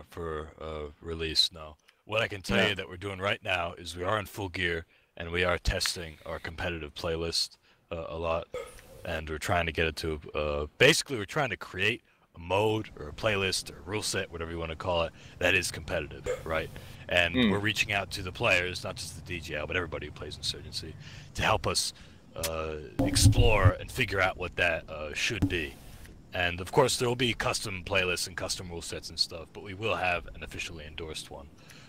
S4: for release, no. What I can tell you that we're doing right now is we are in full gear, and we are testing our competitive playlist a lot, and we're trying to get it to, basically we're trying to create a mode, or a playlist, or a rule set, whatever you want to call it, that is competitive, right? And we're reaching out to the players, not just the DGL, but everybody who plays Insurgency, to help us explore and figure out what that should be. And of course, there will be custom playlists and custom rule sets and stuff, but we will have an officially endorsed one.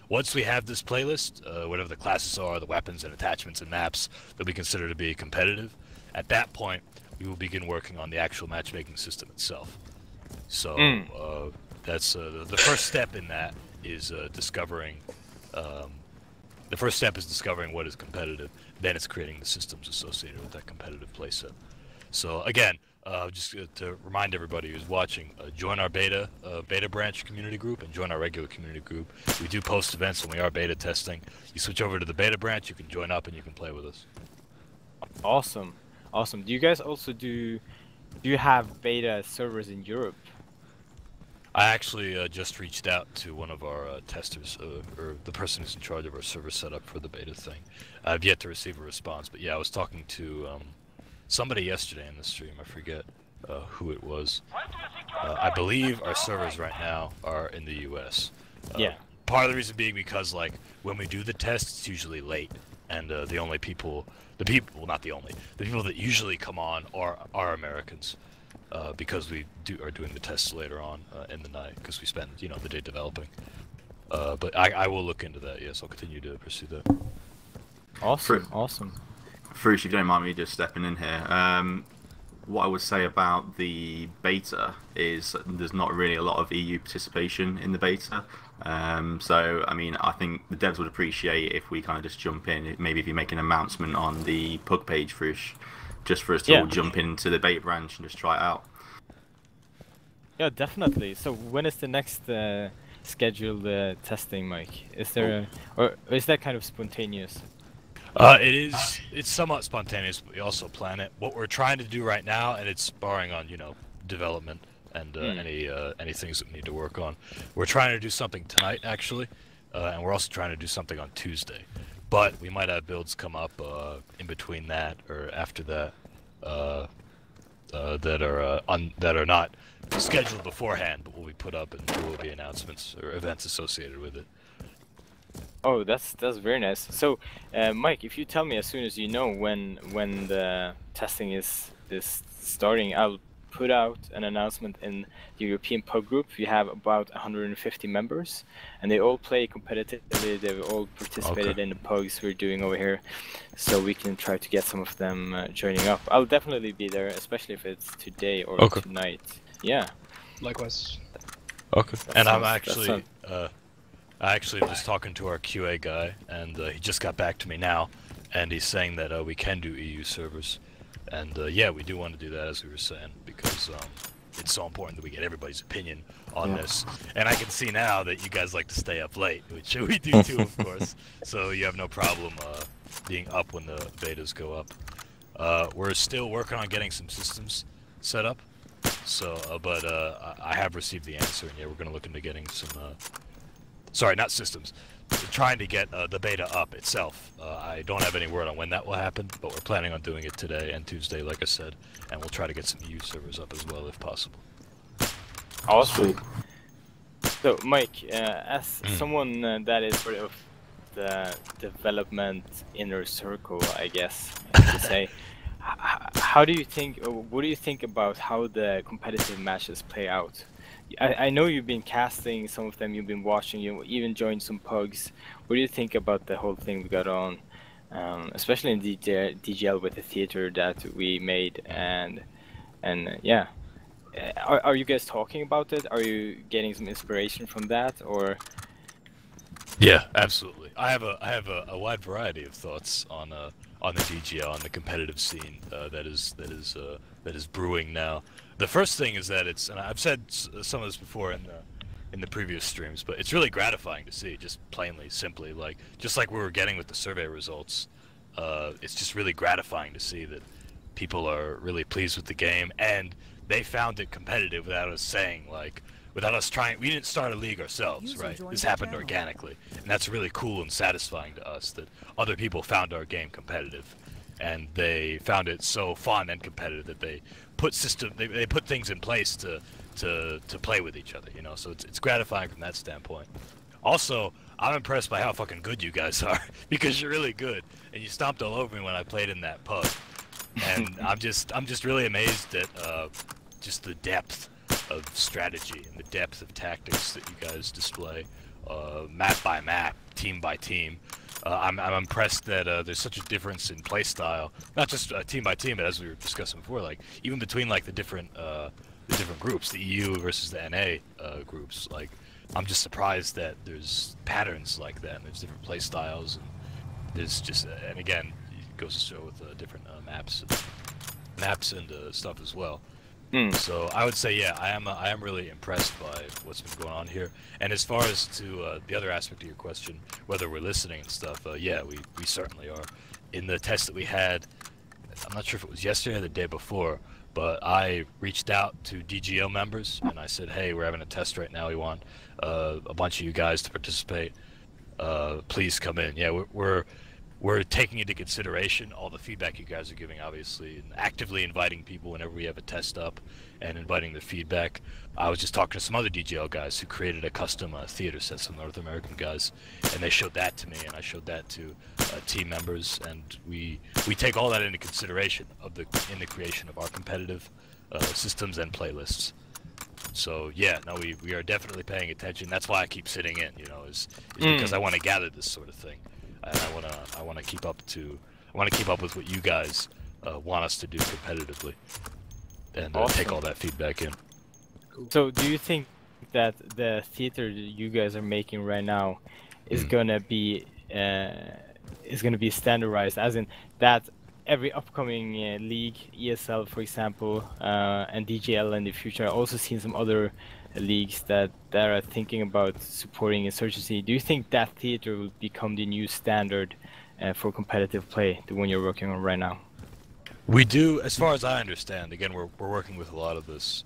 S4: Once we have this playlist, whatever the classes are, the weapons and attachments and maps that we consider to be competitive, at that point, we will begin working on the actual matchmaking system itself. So that's the first step in that is discovering. The first step is discovering what is competitive. Then it's creating the systems associated with that competitive playset. So again, just to remind everybody who's watching, join our beta branch community group and join our regular community group. We do post events when we are beta testing. You switch over to the beta branch, you can join up and you can play with us.
S6: Awesome. Do you guys also do you have beta servers in Europe?
S4: I actually just reached out to one of our testers, or the person who's in charge of our server setup for the beta thing. I've yet to receive a response, but yeah, I was talking to somebody yesterday in the stream. I forget who it was. I believe our servers right now are in the U.S.
S6: Yeah.
S4: Part of the reason being because, like, when we do the test, it's usually late, and the people that usually come on are Americans. Because we are doing the tests later on in the night, because we spend the day developing. But I will look into that. Yes, I'll continue to pursue that.
S6: Awesome.
S7: Frush, if you don't mind me just stepping in here, what I would say about the beta is there's not really a lot of EU participation in the beta. So, I mean, I think the devs would appreciate if we kind of just jump in. Maybe if you make an announcement on the Pug page, Frush, just for us to all jump into the beta branch and just try it out.
S6: Yeah, definitely. So when is the next scheduled testing, Mike? Is there or is that kind of spontaneous?
S4: It's somewhat spontaneous, but we also plan it. What we're trying to do right now, and it's borrowing on development and any things that we need to work on. We're trying to do something tonight, actually, and we're also trying to do something on Tuesday. But we might have builds come up in between that or after that that are not scheduled beforehand, but will be put up, and there will be announcements or events associated with it.
S6: Oh, that's very nice. So, Mike, if you tell me as soon as you know when the testing is starting, I'll put out an announcement in the European pub group. We have about 150 members, and they all play competitively. They've all participated in the pugs we're doing over here, so we can try to get some of them joining up. I'll definitely be there, especially if it's today or tonight. Yeah.
S8: Likewise.
S4: Okay. And I'm actually I actually was talking to our QA guy, and he just got back to me now, and he's saying that we can do EU servers. And yeah, we do want to do that, as we were saying, because it's so important that we get everybody's opinion on this. And I can see now that you guys like to stay up late, which we do too, of course. So you have no problem being up when the betas go up. We're still working on getting some systems set up. So, but I have received the answer, and yeah, we're going to look into getting some. Sorry, not systems. We're trying to get the beta up itself. I don't have any word on when that will happen, but we're planning on doing it today and Tuesday, like I said, and we'll try to get some EU servers up as well, if possible.
S6: Awesome. So, Mike, as someone that is sort of the development inner circle, I guess you could say. How do you think, or what do you think about how the competitive matches play out? I know you've been casting some of them, you've been watching, you even joined some pugs. What do you think about the whole thing we got on, especially in DGL with the theater that we made, and yeah. Are you guys talking about it? Are you getting some inspiration from that, or?
S4: Yeah, absolutely. I have a wide variety of thoughts on the DGL, on the competitive scene that is brewing now. The first thing is that it's, and I've said some of this before in the previous streams, but it's really gratifying to see, just plainly, simply, like just like we were getting with the survey results. It's just really gratifying to see that people are really pleased with the game, and they found it competitive without us saying, like, without us trying. We didn't start a league ourselves, right? This happened organically, and that's really cool and satisfying to us that other people found our game competitive, and they found it so fun and competitive that they put they put things in place to play with each other, you know. So it's gratifying from that standpoint. Also, I'm impressed by how fucking good you guys are, because you're really good, and you stomped all over me when I played in that pub, and I'm just really amazed at just the depth of strategy and the depth of tactics that you guys display, map by map, team by team. I'm impressed that there's such a difference in play style, not just team by team, but as we were discussing before, like even between like the different groups, the EU versus the NA groups. Like, I'm just surprised that there's patterns like that, and there's different play styles, and there's just, and again, it goes to show with different maps and stuff as well. So I would say, yeah, I am really impressed by what's been going on here. And as far as to the other aspect of your question, whether we're listening and stuff, yeah, we certainly are. In the test that we had, I'm not sure if it was yesterday or the day before, but I reached out to DGL members and I said, hey, we're having a test right now. We want a bunch of you guys to participate. Please come in. Yeah, we're taking into consideration all the feedback you guys are giving, obviously, and actively inviting people whenever we have a test up and inviting their feedback. I was just talking to some other DGL guys who created a custom theater set, some North American guys, and they showed that to me, and I showed that to team members, and we take all that into consideration in the creation of our competitive systems and playlists. So yeah, no, we are definitely paying attention. That's why I keep sitting in, you know, is because I want to gather this sort of thing. And I want to keep up with what you guys want us to do competitively, and take all that feedback in.
S6: So, do you think that the theater that you guys are making right now is gonna be standardized, as in that every upcoming league, ESL for example, and DGL in the future? I've also seen some other leagues that are thinking about supporting insurgency. Do you think that theater will become the new standard for competitive play, the one you're working on right now?
S4: We do, as far as I understand. Again, we're working with a lot of this.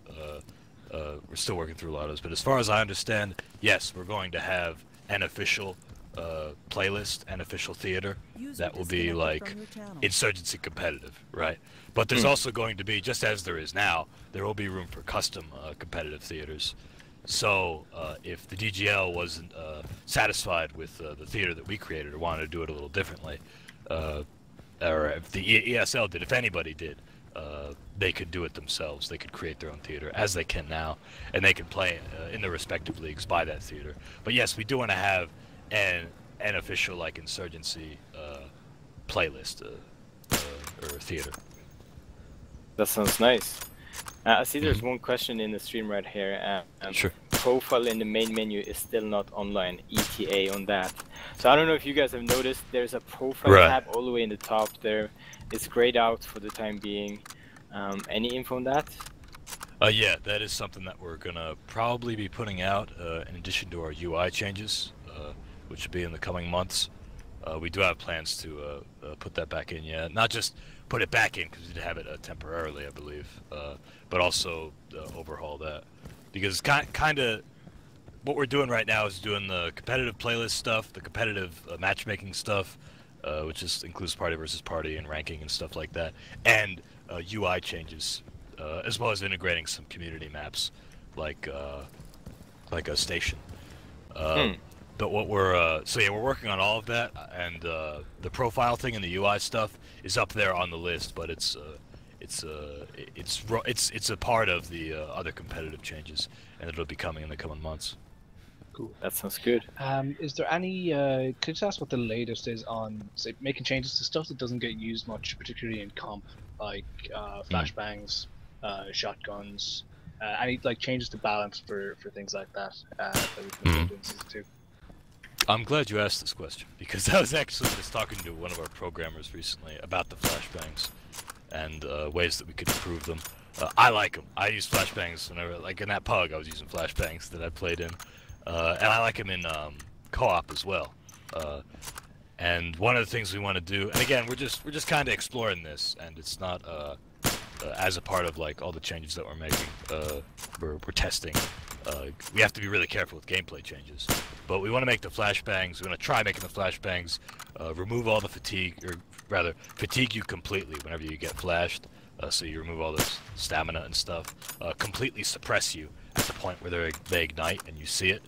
S4: We're still working through a lot of this, but as far as I understand, yes, we're going to have an official playlist, an official theater that will be like insurgency competitive, right? But there's also going to be, just as there is now, there will be room for custom competitive theaters. So if the DGL wasn't satisfied with the theater that we created or wanted to do it a little differently, or if the ESL did, if anybody did, they could do it themselves. They could create their own theater, as they can now, and they can play in their respective leagues by that theater. But yes, we do want to have an official, like, insurgency playlist or theater.
S6: That sounds nice. I see there's one question in the stream right here.
S4: Sure.
S6: Profile in the main menu is still not online. ETA on that. So I don't know if you guys have noticed, there's a profile tab all the way in the top there. It's grayed out for the time being. Any info on that?
S4: Yeah, that is something that we're gonna probably be putting out in addition to our UI changes, which will be in the coming months. We do have plans to put that back in, yeah. Not just put it back in because we did have it temporarily, I believe, but also overhaul that. Because kind of what we're doing right now is doing the competitive playlist stuff, the competitive matchmaking stuff, which includes party versus party and ranking and stuff like that, and UI changes, as well as integrating some community maps, like a station. But what we're so yeah, we're working on all of that, and the profile thing and the UI stuff is up there on the list, but it's a part of the other competitive changes, and it'll be coming in the coming months.
S8: Cool.
S6: That sounds good.
S8: Is there any? Could you just ask what the latest is on, say, making changes to stuff that doesn't get used much, particularly in comp, like flashbangs, shotguns, any like changes to balance for things like that that we can do in season 2?
S4: I'm glad you asked this question, because I was actually just talking to one of our programmers recently about the flashbangs and ways that we could improve them. I like them. I use flashbangs whenever, like in that pug, I was using flashbangs that I played in, and I like them in co-op as well. And one of the things we want to do, and again, we're just kind of exploring this, and it's not as a part of like all the changes that we're making. We're testing. We have to be really careful with gameplay changes, but we want to make the flashbangs. We want to try making the flashbangs remove all the fatigue, or rather, fatigue you completely whenever you get flashed. So you remove all this stamina and stuff. Completely suppress you at the point where they ignite and you see it.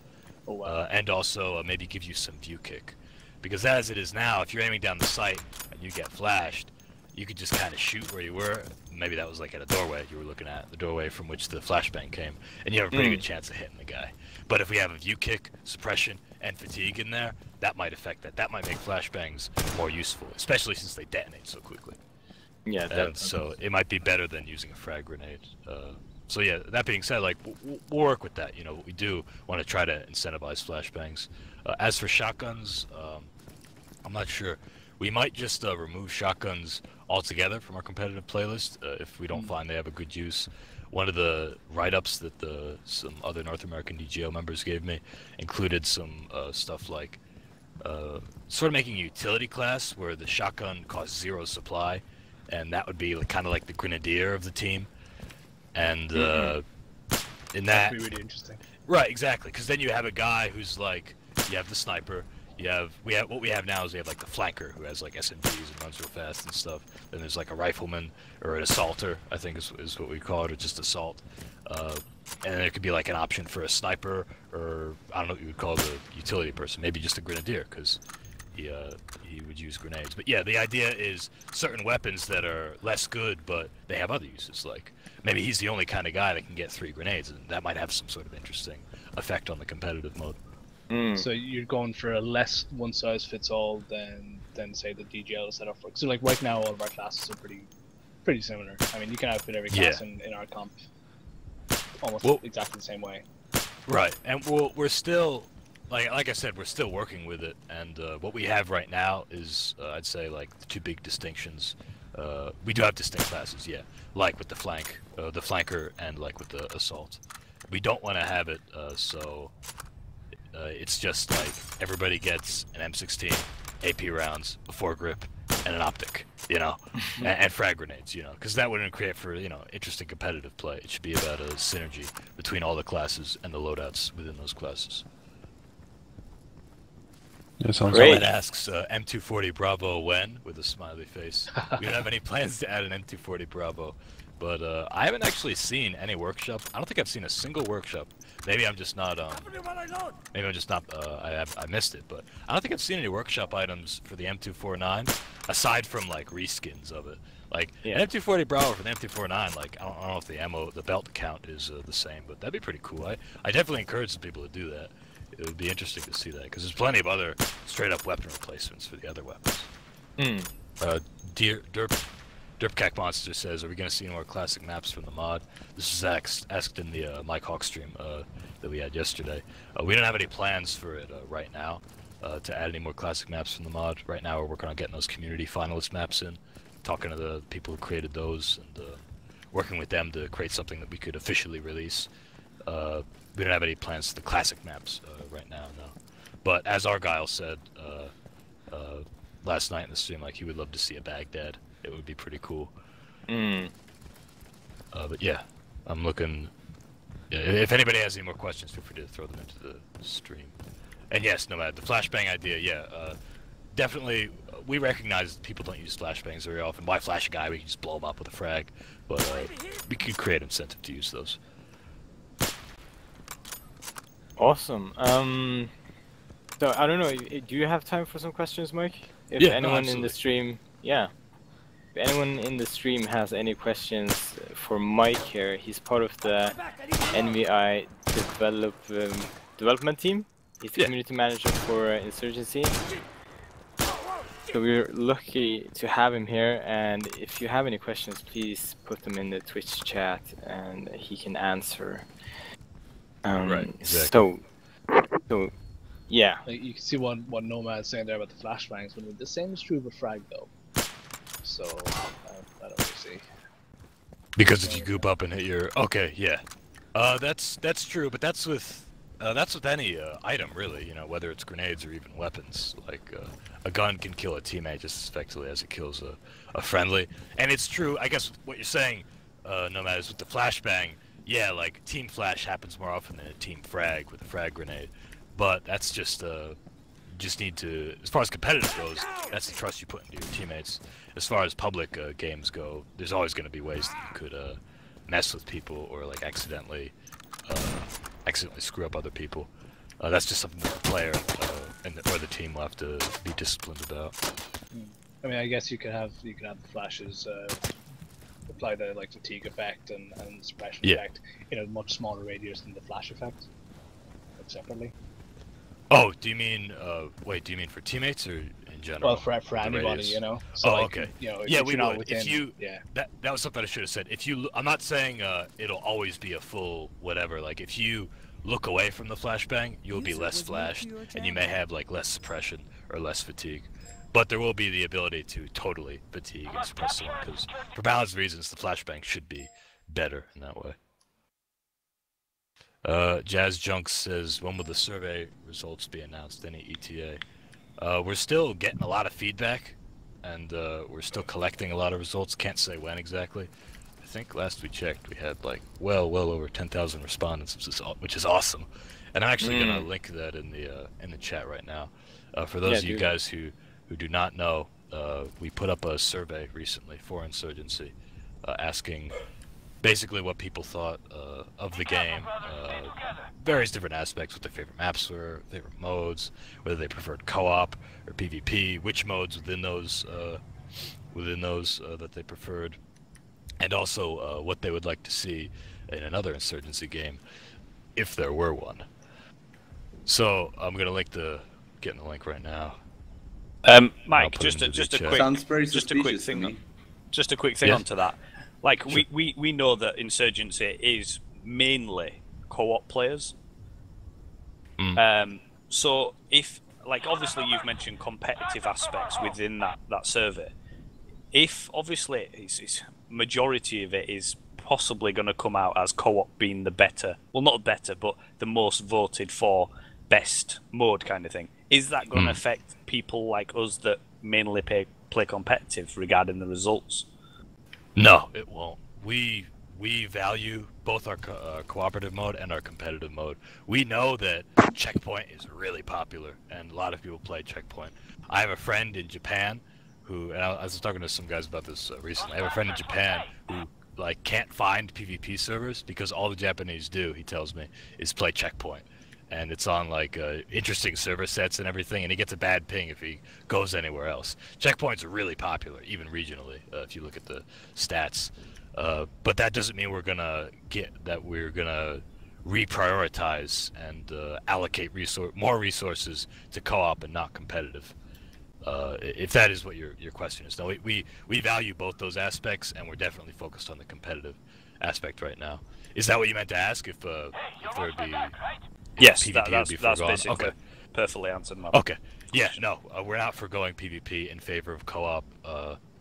S8: Oh, wow.
S4: And also maybe give you some view kick, because as it is now, if you're aiming down the sight and you get flashed, you could just kind of shoot where you were. Maybe that was like at a doorway you were looking at, the doorway from which the flashbang came, and you have a pretty good chance of hitting the guy. But if we have a view kick, suppression, and fatigue in there, that might affect that. That might make flashbangs more useful, especially since they detonate so quickly.
S6: Yeah,
S4: and so it might be better than using a frag grenade. So yeah, that being said, like we'll work with that. You know, we do want to try to incentivize flashbangs. As for shotguns, I'm not sure. We might just remove shotguns altogether from our competitive playlist if we don't find they have a good use. One of the write-ups that some other North American DGO members gave me included some stuff like sort of making a utility class where the shotgun costs 0 supply, and that would be kind of like the grenadier of the team. And in that,
S8: that'd be really interesting.
S4: Right, exactly, because then you have a guy who's like, you have the sniper. What we have now is we have like the flanker who has like SMGs and runs real fast and stuff. Then there's like a rifleman or an assaulter, I think is what we call it, or just assault. And there could be like an option for a sniper, or I don't know what you would call the utility person, maybe just a grenadier, because he would use grenades. But yeah, the idea is certain weapons that are less good, but they have other uses. Like maybe he's the only kind of guy that can get 3 grenades, and that might have some sort of interesting effect on the competitive mode.
S8: So you're going for a less one-size-fits-all than say the DGL is set up for. So like right now, all of our classes are pretty similar. I mean, you can outfit every class in our comp almost exactly the same way.
S4: Right, and we're still, like I said, we're still working with it. And what we have right now is, I'd say, like the 2 big distinctions. We do have distinct classes, yeah, like with the flanker, and like with the assault. We don't want to have it so. It's just like everybody gets an M16, AP rounds, a foregrip, and an optic, you know, and frag grenades, you know, because that wouldn't create for, you know, interesting competitive play. It should be about a synergy between all the classes and the loadouts within those classes.
S9: That sounds
S4: great. Someone asks M240 Bravo when, with a smiley face. We don't have any plans to add an M240 Bravo, but I haven't actually seen any workshop. I don't think I've seen a single workshop. Maybe I'm just not. Maybe I'm just not. I missed it, but I don't think I've seen any workshop items for the M249 aside from like reskins of it. Like an M240 Bravo for the M249. Like I don't know if the belt count is the same, but that'd be pretty cool. I definitely encourage some people to do that. It would be interesting to see that, because there's plenty of other straight-up weapon replacements for the other weapons. Derpcack Monster says, "Are we going to see more classic maps from the mod?" This is asked in the Mike Hawk stream that we had yesterday. We don't have any plans for it right now to add any more classic maps from the mod. Right now, we're working on getting those community finalist maps in, talking to the people who created those, and working with them to create something that we could officially release. We don't have any plans for the classic maps right now, no. But as Argyle said last night in the stream, like he would love to see a Baghdad. It would be pretty cool. But yeah, I'm looking. If anybody has any more questions, feel free to throw them into the stream. And yes, no matter the flashbang idea, yeah, definitely. We recognize people don't use flashbangs very often. Why flash a guy? We can just blow him up with a frag. But we could create incentive to use those.
S6: Awesome. So I don't know. Do you have time for some questions, Mike? If
S4: Yeah, no,
S6: anyone in the
S4: absolutely.
S6: stream, yeah. If anyone in the stream has any questions for Mike here, he's part of the NVI development team. He's the community manager for Insurgency. So we're lucky to have him here, and if you have any questions, please put them in the Twitch chat, and he can answer.
S4: Right, exactly.
S6: So, yeah.
S8: Like, you can see what Nomad's saying there about the flashbangs, but the same is true with frag though. So I don't really see.
S4: Because if you goop up and hit your that's true, but that's with any item really. You know, whether it's grenades or even weapons. Like a gun can kill a teammate just as effectively as it kills a friendly. And it's true. I guess what you're saying, Nomad, is with the flashbang. Yeah, like team flash happens more often than a team frag with a frag grenade. But that's just need to, as far as competitive goes, that's the trust you put into your teammates. As far as public games go, there's always going to be ways that you could mess with people or like accidentally screw up other people. That's just something that the player or the team will have to be disciplined about.
S8: I mean, I guess you could have the flashes apply the like fatigue effect and suppression effect in a much smaller radius than the flash effect, like separately.
S4: Oh, do you mean do you mean for teammates or in general?
S8: Well, for anybody,
S4: radius?
S8: you know. So, like,
S4: okay.
S8: You know,
S4: yeah,
S8: if
S4: we
S8: you're not
S4: would.
S8: within,
S4: If you
S8: yeah.
S4: that was something I should have said. If you, I'm not saying it'll always be a full whatever. Like if you look away from the flashbang, you'll be less flashed, and you may have like less suppression or less fatigue. But there will be the ability to totally fatigue and suppress someone, because for balance reasons, the flashbang should be better in that way. Jazz Junk says, when will the survey results be announced? Any ETA? We're still getting a lot of feedback, and we're still collecting a lot of results. Can't say when exactly. I think last we checked, we had like well over 10,000 respondents, which is awesome. And I'm actually gonna link that in the chat right now. For those of you guys who do not know, we put up a survey recently for Insurgency, asking basically what people thought of the game, various different aspects, what their favorite maps were, favorite modes, whether they preferred co-op or PvP, which modes within those that they preferred, and also what they would like to see in another Insurgency game, if there were one. So I'm gonna getting the link right now.
S10: Mike, just a quick thing. Just a quick thing onto that. Like we know that Insurgency is mainly co-op players. So if obviously you've mentioned competitive aspects within that survey. If obviously it's majority of it is possibly going to come out as co-op being the better, well not better, but the most voted for best mode kind of thing. Is that going to affect people like us that mainly play competitive regarding the results?
S4: No, it won't. We value both our cooperative mode and our competitive mode. We know that Checkpoint is really popular, and a lot of people play Checkpoint. I have a friend in Japan who, and I was talking to some guys about this recently. I have a friend in Japan who can't find PvP servers because all the Japanese do, he tells me, is play Checkpoint. And it's on interesting server sets and everything, and he gets a bad ping if he goes anywhere else. Checkpoints are really popular, even regionally, if you look at the stats. But that doesn't mean we're gonna reprioritize and allocate more resources to co-op and not competitive. If that is what your question is. No, we value both those aspects, and we're definitely focused on the competitive aspect right now. Is that what you meant to ask? If there would be
S10: Yes,
S4: PvP
S10: that's basically
S4: okay.
S10: Perfectly answered, man.
S4: Okay. Yeah, no, we're not foregoing PvP in favor of co-op,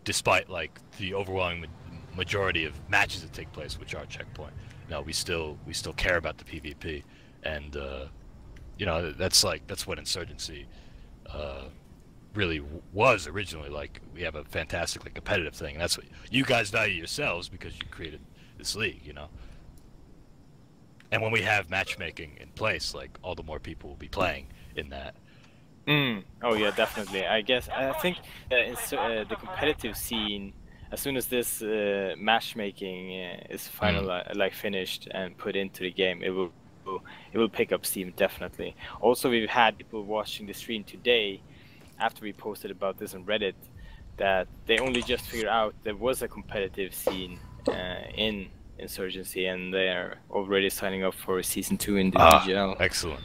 S4: despite the overwhelming majority of matches that take place, which are Checkpoint. No, we still care about the PvP, and that's what Insurgency really was originally. We have a fantastic competitive thing, and that's what you guys value yourselves because you created this league, And when we have matchmaking in place, all the more people will be playing in that.
S6: Oh yeah, definitely. I think the competitive scene, as soon as this matchmaking is finished and put into the game, it will it will pick up steam definitely. Also, we've had people watching the stream today after we posted about this on Reddit that they only just figured out there was a competitive scene in Insurgency, and they're already signing up for season 2 in the DGL.
S4: Excellent.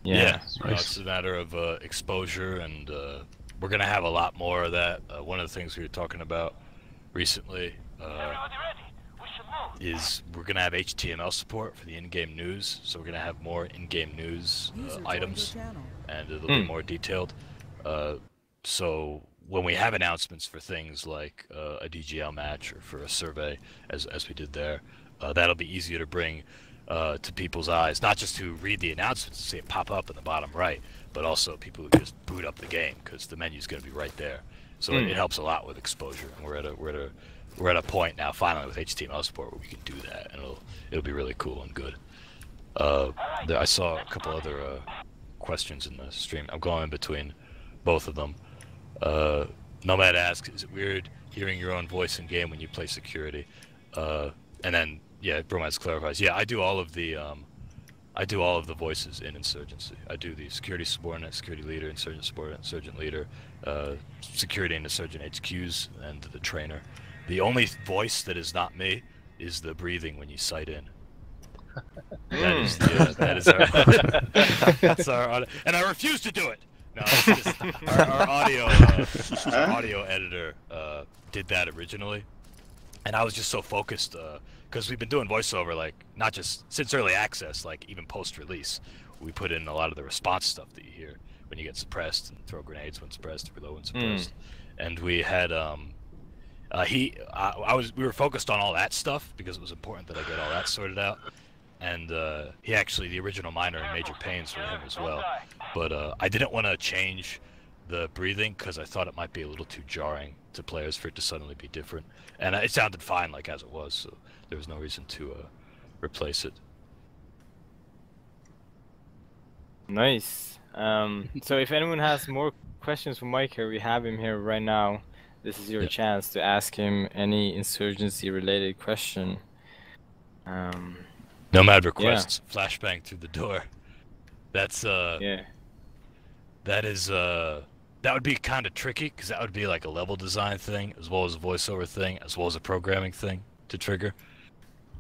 S6: Yeah,
S4: you know, it's a matter of exposure, and we're gonna have a lot more of that. One of the things we were talking about recently is we're gonna have HTML support for the in-game news, so we're gonna have more in-game news items, and it'll be more detailed. So when we have announcements for things like a DGL match or for a survey, as we did there, that'll be easier to bring to people's eyes, not just to read the announcements and see it pop up in the bottom right, but also people who just boot up the game, because the menu's going to be right there. So it helps a lot with exposure, and we're at a point now finally with HTML support where we can do that, and it'll be really cool and good. I saw a couple other questions in the stream. I'm going in between both of them. Nomad asks, is it weird hearing your own voice in game when you play security? And then Bromance clarifies, I do all of the voices in Insurgency. I do the security subordinate, security leader, insurgent subordinate, insurgent leader, security and insurgent HQs, and the trainer. The only voice that is not me is the breathing when you sight in. That is our that's our and I refuse to do it. No, it's just our audio editor did that originally, and I was just so focused because we've been doing voiceover, like, not just since early access, like even post-release. We put in a lot of the response stuff that you hear when you get suppressed and throw grenades when suppressed, reload when suppressed, and we had we were focused on all that stuff because it was important that I get all that sorted out. And he actually, the original minor in Major Pains for him as well. But I didn't want to change the breathing because I thought it might be a little too jarring to players for it to suddenly be different. And it sounded fine like as it was, so there was no reason to replace it.
S6: Nice. So if anyone has more questions for Mike here, we have him here right now. This is your chance to ask him any Insurgency related question.
S4: Nomad requests flashbang through the door. That's that would be kind of tricky because that would be like a level design thing as well as a voiceover thing as well as a programming thing to trigger.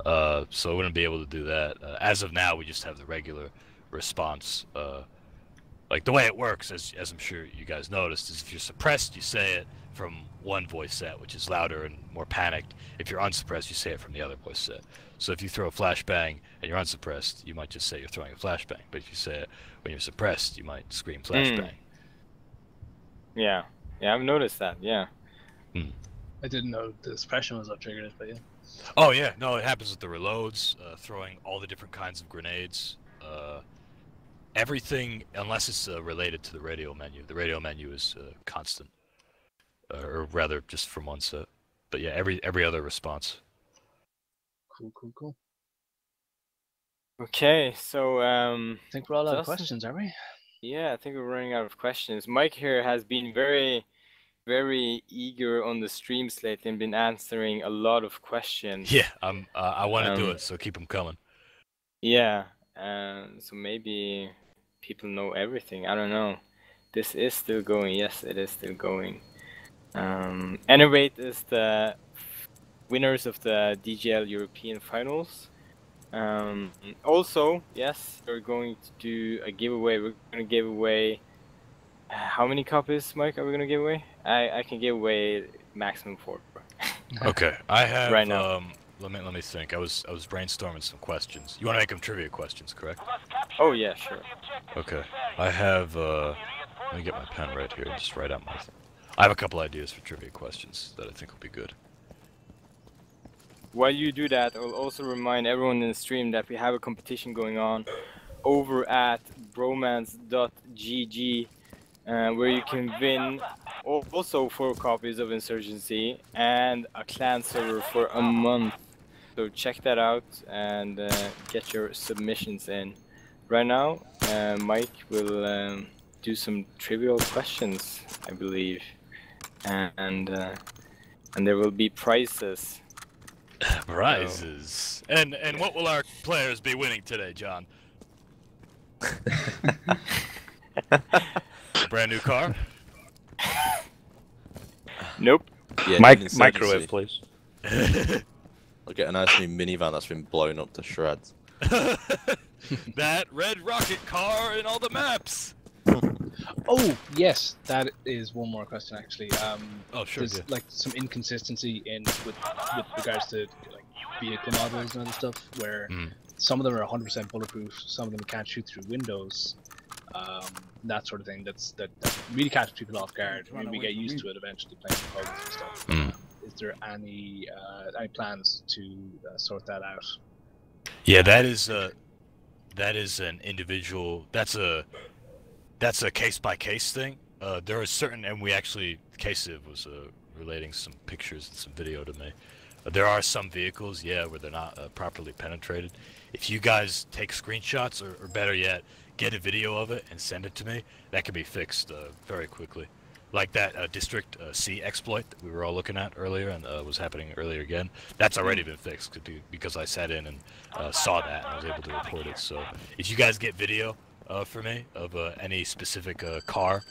S4: So I wouldn't be able to do that. As of now, we just have the regular response. Like the way it works, as I'm sure you guys noticed, is if you're suppressed, you say it from one voice set, which is louder and more panicked. If you're unsuppressed, you say it from the other voice set. So if you throw a flashbang and you're unsuppressed, you might just say you're throwing a flashbang. But if you say it when you're suppressed, you might scream flashbang.
S6: Yeah, I've noticed that. Yeah.
S8: I didn't know the suppression was what triggered it, but yeah.
S4: Oh yeah, no, it happens with the reloads, throwing all the different kinds of grenades, everything unless it's related to the radio menu. The radio menu is constant, or rather, just from one set. But yeah, every other response.
S8: Cool.
S6: Okay, so
S8: I think we're all out of questions, are we?
S6: Yeah, I think we're running out of questions. Mike here has been very, very eager on the streams lately and been answering a lot of questions.
S4: Yeah, I want to do it, so keep them coming.
S6: Yeah, so maybe people know everything. I don't know. This is still going. Yes, it is still going. Enervate is the winners of the DGL European Finals. Also, yes, we're going to do a giveaway. We're going to give away how many copies, Mike, are we going to give away? I can give away maximum 4.
S4: Okay, I have
S6: right now.
S4: Let me think. I was brainstorming some questions. You want to make them trivia questions, correct?
S6: Oh yeah, sure.
S4: Okay, I have let me get my pen right here and just write out my. I have a couple ideas for trivia questions that I think will be good.
S6: While you do that, I'll also remind everyone in the stream that we have a competition going on over at bromance.gg, where you can win also 4 copies of Insurgency and a clan server for a month. So check that out and get your submissions in. Right now, Mike will do some trivial questions, I believe, and there will be prizes.
S4: Prizes. And what will our players be winning today, John? Brand new car?
S6: Nope.
S9: Yeah,
S10: Microwave, please.
S9: I'll get a nice new minivan that's been blown up to shreds.
S4: That red rocket car in all the maps.
S8: Oh yes, that is one more question actually.
S4: Oh sure.
S8: There's like some inconsistency with regards to like vehicle models and other stuff, where some of them are 100% bulletproof, some of them can't shoot through windows, that sort of thing. That really catches people off guard. I mean, we get used to it eventually playing pugs and stuff. Is there any plans to sort that out?
S4: Yeah, that is an individual. That's a case by case thing. There are certain, and we actually, K-Civ was relating some pictures and some video to me. There are some vehicles, yeah, where they're not properly penetrated. If you guys take screenshots, or better yet, get a video of it and send it to me, that can be fixed very quickly. Like that District C exploit that we were all looking at earlier and was happening earlier again. That's already been fixed because I sat in and saw that and I was able to report it. So if you guys get video for me of any specific car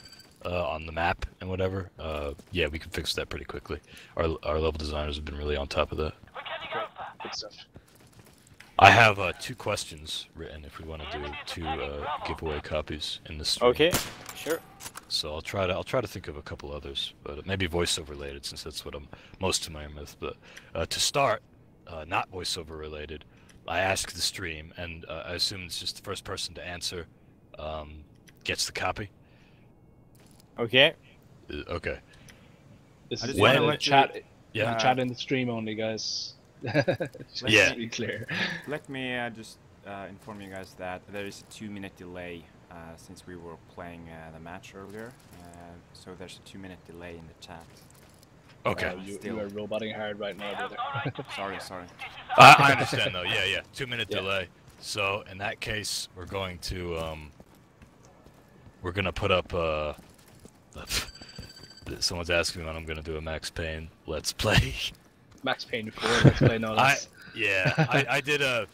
S4: on the map and whatever, yeah, we can fix that pretty quickly. Our level designers have been really on top of that.
S8: Good stuff.
S4: I have 2 questions written if we want to do 2 giveaway copies in this stream.
S6: Okay, sure.
S4: So I'll try to think of a couple others, but maybe voiceover related since that's what I'm most familiar with. But to start, not voiceover related, I ask the stream, and I assume it's just the first person to answer gets the copy.
S6: Okay.
S4: Okay.
S8: This is
S4: when
S8: chat.
S4: Yeah.
S8: Chat in the stream only, guys.
S4: Yeah.
S8: To be clear.
S2: Let me just inform you guys that there is a 2-minute delay since we were playing the match earlier. So there's a 2-minute delay in the chat.
S4: Okay.
S8: You are roboting hard right now, brother.
S2: Sorry.
S4: I understand though. Yeah. 2-minute delay. So in that case, we're going to put up someone's asking me when I'm gonna do a Max Payne Let's Play.
S8: Max Payne 4 Let's Play, no less.
S4: I did a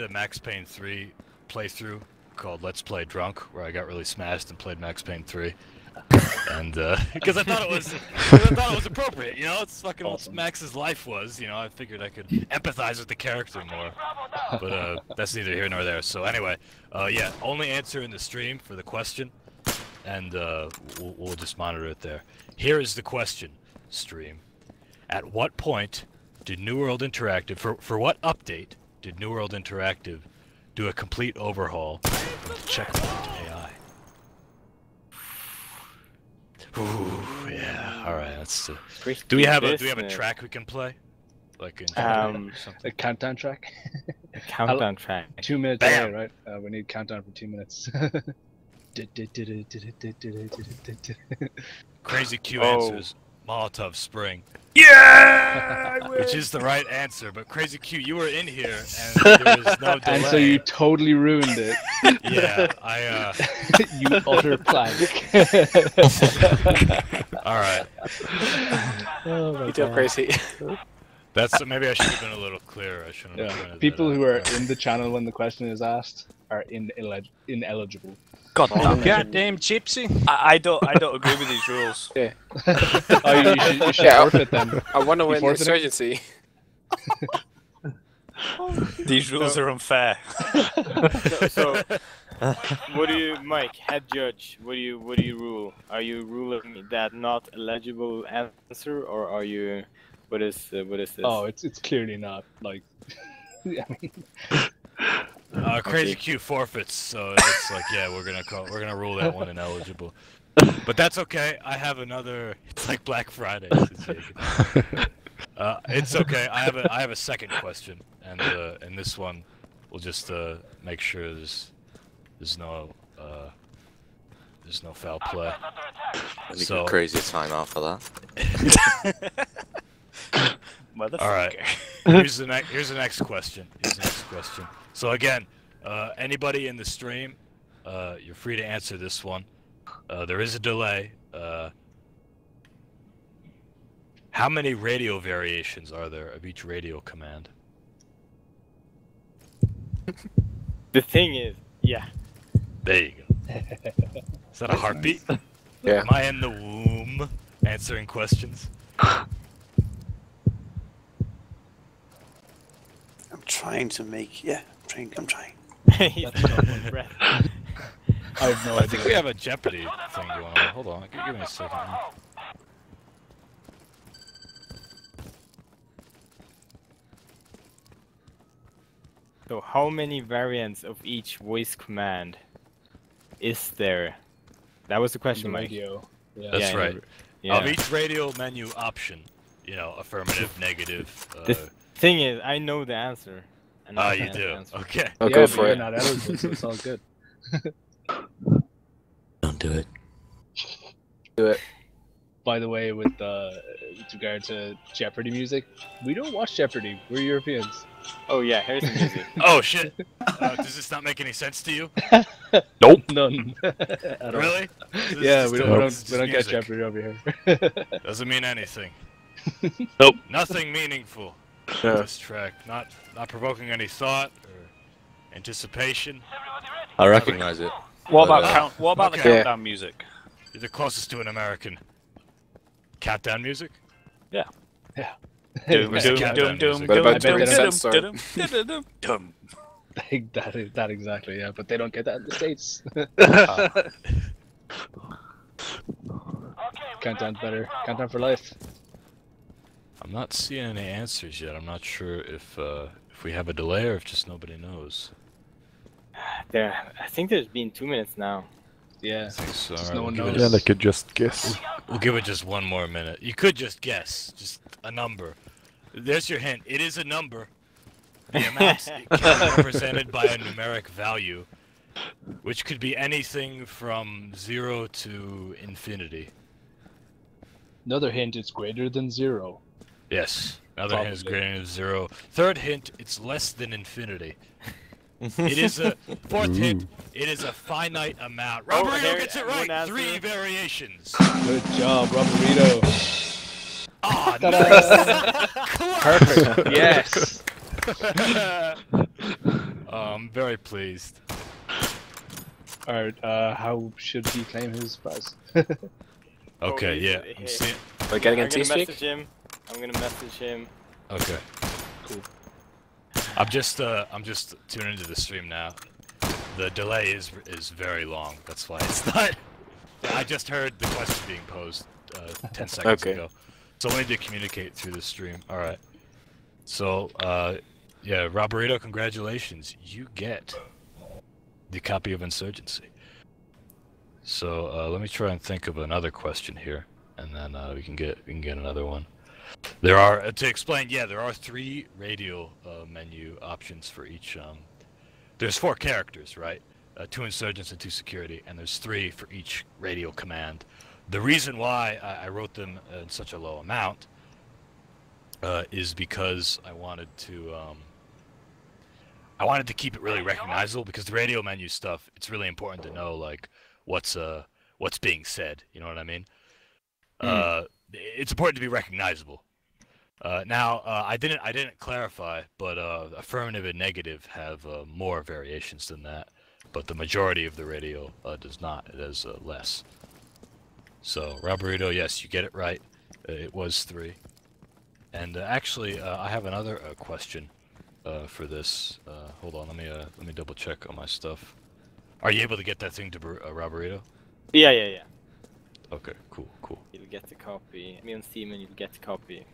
S4: Max Payne 3 playthrough called Let's Play Drunk, where I got really smashed and played Max Payne 3. And because I thought it was appropriate, you know, it's fucking awesome. What Max's life was, you know. I figured I could empathize with the character more, but that's neither here nor there. So anyway, yeah, only answer in the stream for the question, and we'll just monitor it there. Here is the question, stream. At what point did New World Interactive, for what update did New World Interactive do a complete overhaul of the checkpoint AI? Ooh, yeah. All right. That's. Do we have a track we can play? Like in
S8: a countdown track.
S6: A countdown track.
S8: 2 minutes away, right? We need countdown for 2 minutes.
S4: Crazy Q answers Molotov Spring. Yeah! Which is the right answer, but Crazy Q, you were in here and there was no delay.
S8: And so you totally ruined it.
S4: Yeah,
S8: you utter plank.
S4: Alright.
S9: Oh my God. Crazy.
S4: That's maybe I should have been a little clearer. I shouldn't have pointed
S8: People
S4: that
S8: who
S4: out.
S8: are in the channel when the question is asked are ineligible.
S10: Goddamn gypsy! I don't agree with these rules.
S9: Yeah.
S8: You should forfeit them.
S9: I want to win the insurgency.
S10: These rules are unfair.
S6: So, what do you, Mike, head judge? What do you rule? Are you ruling that not eligible answer, or are you? What is this?
S8: Oh, it's clearly not. Like, I mean.
S4: Crazy Q forfeits, so it's like, yeah, we're gonna rule that one ineligible. But that's okay. I have another. It's like Black Friday. It's okay. I have a second question, and this one we'll just make sure there's no foul play.
S9: So crazy time after that.
S10: Motherfucker.
S4: All right. Here's the next question. So again, anybody in the stream, you're free to answer this one. There is a delay. How many radio variations are there of each radio command?
S6: The thing is, yeah.
S4: There you go. Is that a heartbeat?
S11: Yeah.
S4: Am I in the womb answering questions?
S11: I'm trying to make. Yeah, I'm trying.
S6: He's got one breath.
S8: I have no
S4: I
S8: idea.
S4: think we have a Jeopardy thing going on. Hold on, give me a second.
S6: So how many variants of each voice command is there? That was the question, Mike.
S8: Radio. Yeah.
S4: That's
S6: Yeah,
S4: right.
S6: Yeah.
S4: Of each radio menu option, you know, affirmative, negative.
S6: The thing is, I know the answer. and I
S4: You
S6: can't
S4: do.
S6: answer.
S4: Okay.
S11: I'll
S8: Yeah,
S11: go
S8: but
S11: for
S8: you're
S11: it.
S8: not eligible, so it's all good.
S9: Don't do it.
S11: Do it.
S8: By the way, with regard to Jeopardy music, we don't watch Jeopardy. We're Europeans.
S6: Oh yeah, here's the music.
S4: Oh shit. Does this not make any sense to you?
S8: None. At all.
S4: Really? This is
S8: Yeah,
S4: just
S8: we
S4: a-
S8: don't
S4: this is
S8: get
S4: music.
S8: Jeopardy over here.
S4: Doesn't mean anything.
S10: Nope.
S4: Nothing meaningful.
S11: Yeah.
S4: This track, not provoking any thought or anticipation.
S9: I recognize it.
S10: What
S9: But,
S10: about what about the
S4: okay.
S11: Yeah.
S10: countdown music?
S4: You're the closest to an American. Countdown music?
S10: Doom,
S4: Where's the
S10: doom,
S4: countdown
S10: doom,
S4: music?
S10: doom,
S11: What about
S10: doom,
S11: the
S10: doom,
S11: Bromance song?
S10: doom, doom, doom, doom.
S8: that exactly, yeah. But they don't get that in the States. Countdown's better. Countdown for life.
S4: I'm not seeing any answers yet. I'm not sure if we have a delay or if just nobody knows.
S6: I think there's been 2 minutes now.
S8: Yeah.
S4: I think so.
S8: Just
S4: Alright,
S8: no one
S4: we'll give
S8: knows.
S4: it-
S12: could just guess.
S4: We'll give it just one more minute. You could just guess, just a number. There's your hint. It is a number. The amount can be represented by a numeric value, which could be anything from 0 to infinity.
S8: Another hint: it's greater than 0.
S4: Yes. Another hint is
S8: Probably.
S4: greater than 0. Third hint, it's less than infinity. It is a fourth hint. It is a finite amount.
S6: Oh,
S4: Roberto
S6: there-
S4: gets it
S6: one
S4: right.
S6: answer.
S4: 3 variations.
S8: Good job, Roberto.
S4: Ah,
S8: Ta-da! Perfect. Yes.
S4: I'm very pleased.
S8: Alright, how should he claim his prize?
S4: Okay, yeah.
S6: hey,
S4: I'm
S6: hey.
S4: seeing.
S11: We're getting
S6: I'm
S11: in
S6: gonna
S11: Teamspeak?
S6: message him. I'm gonna message him.
S4: Okay.
S8: Cool.
S4: I'm just tuning into the stream now. The delay is very long. That's why it's not. I just heard the question being posed 10 seconds
S11: Okay.
S4: ago. So I need to communicate through the stream. All right. So yeah, Roberto, congratulations. You get the copy of Insurgency. So let me try and think of another question here, and then we can get another one. There are to explain. Yeah, there are 3 radio menu options for each. There's 4 characters, right? 2 insurgents and 2 security, and there's 3 for each radio command. The reason why I wrote them in such a low amount is because I wanted to keep it really recognizable, because the radio menu stuff, it's really important to know like what's being said. You know what I mean? It's important to be recognizable. Now, I didn't clarify, but affirmative and negative have more variations than that, but the majority of the radio does not. It has less. So, Roberto, yes, you get it right. It was 3. And actually, I have another question for this. Hold on, let me double check on my stuff. Are you able to get that thing to Roberto?
S6: Yeah.
S4: Okay, cool.
S6: You'll get the copy. Me on Steam and you'll get the copy.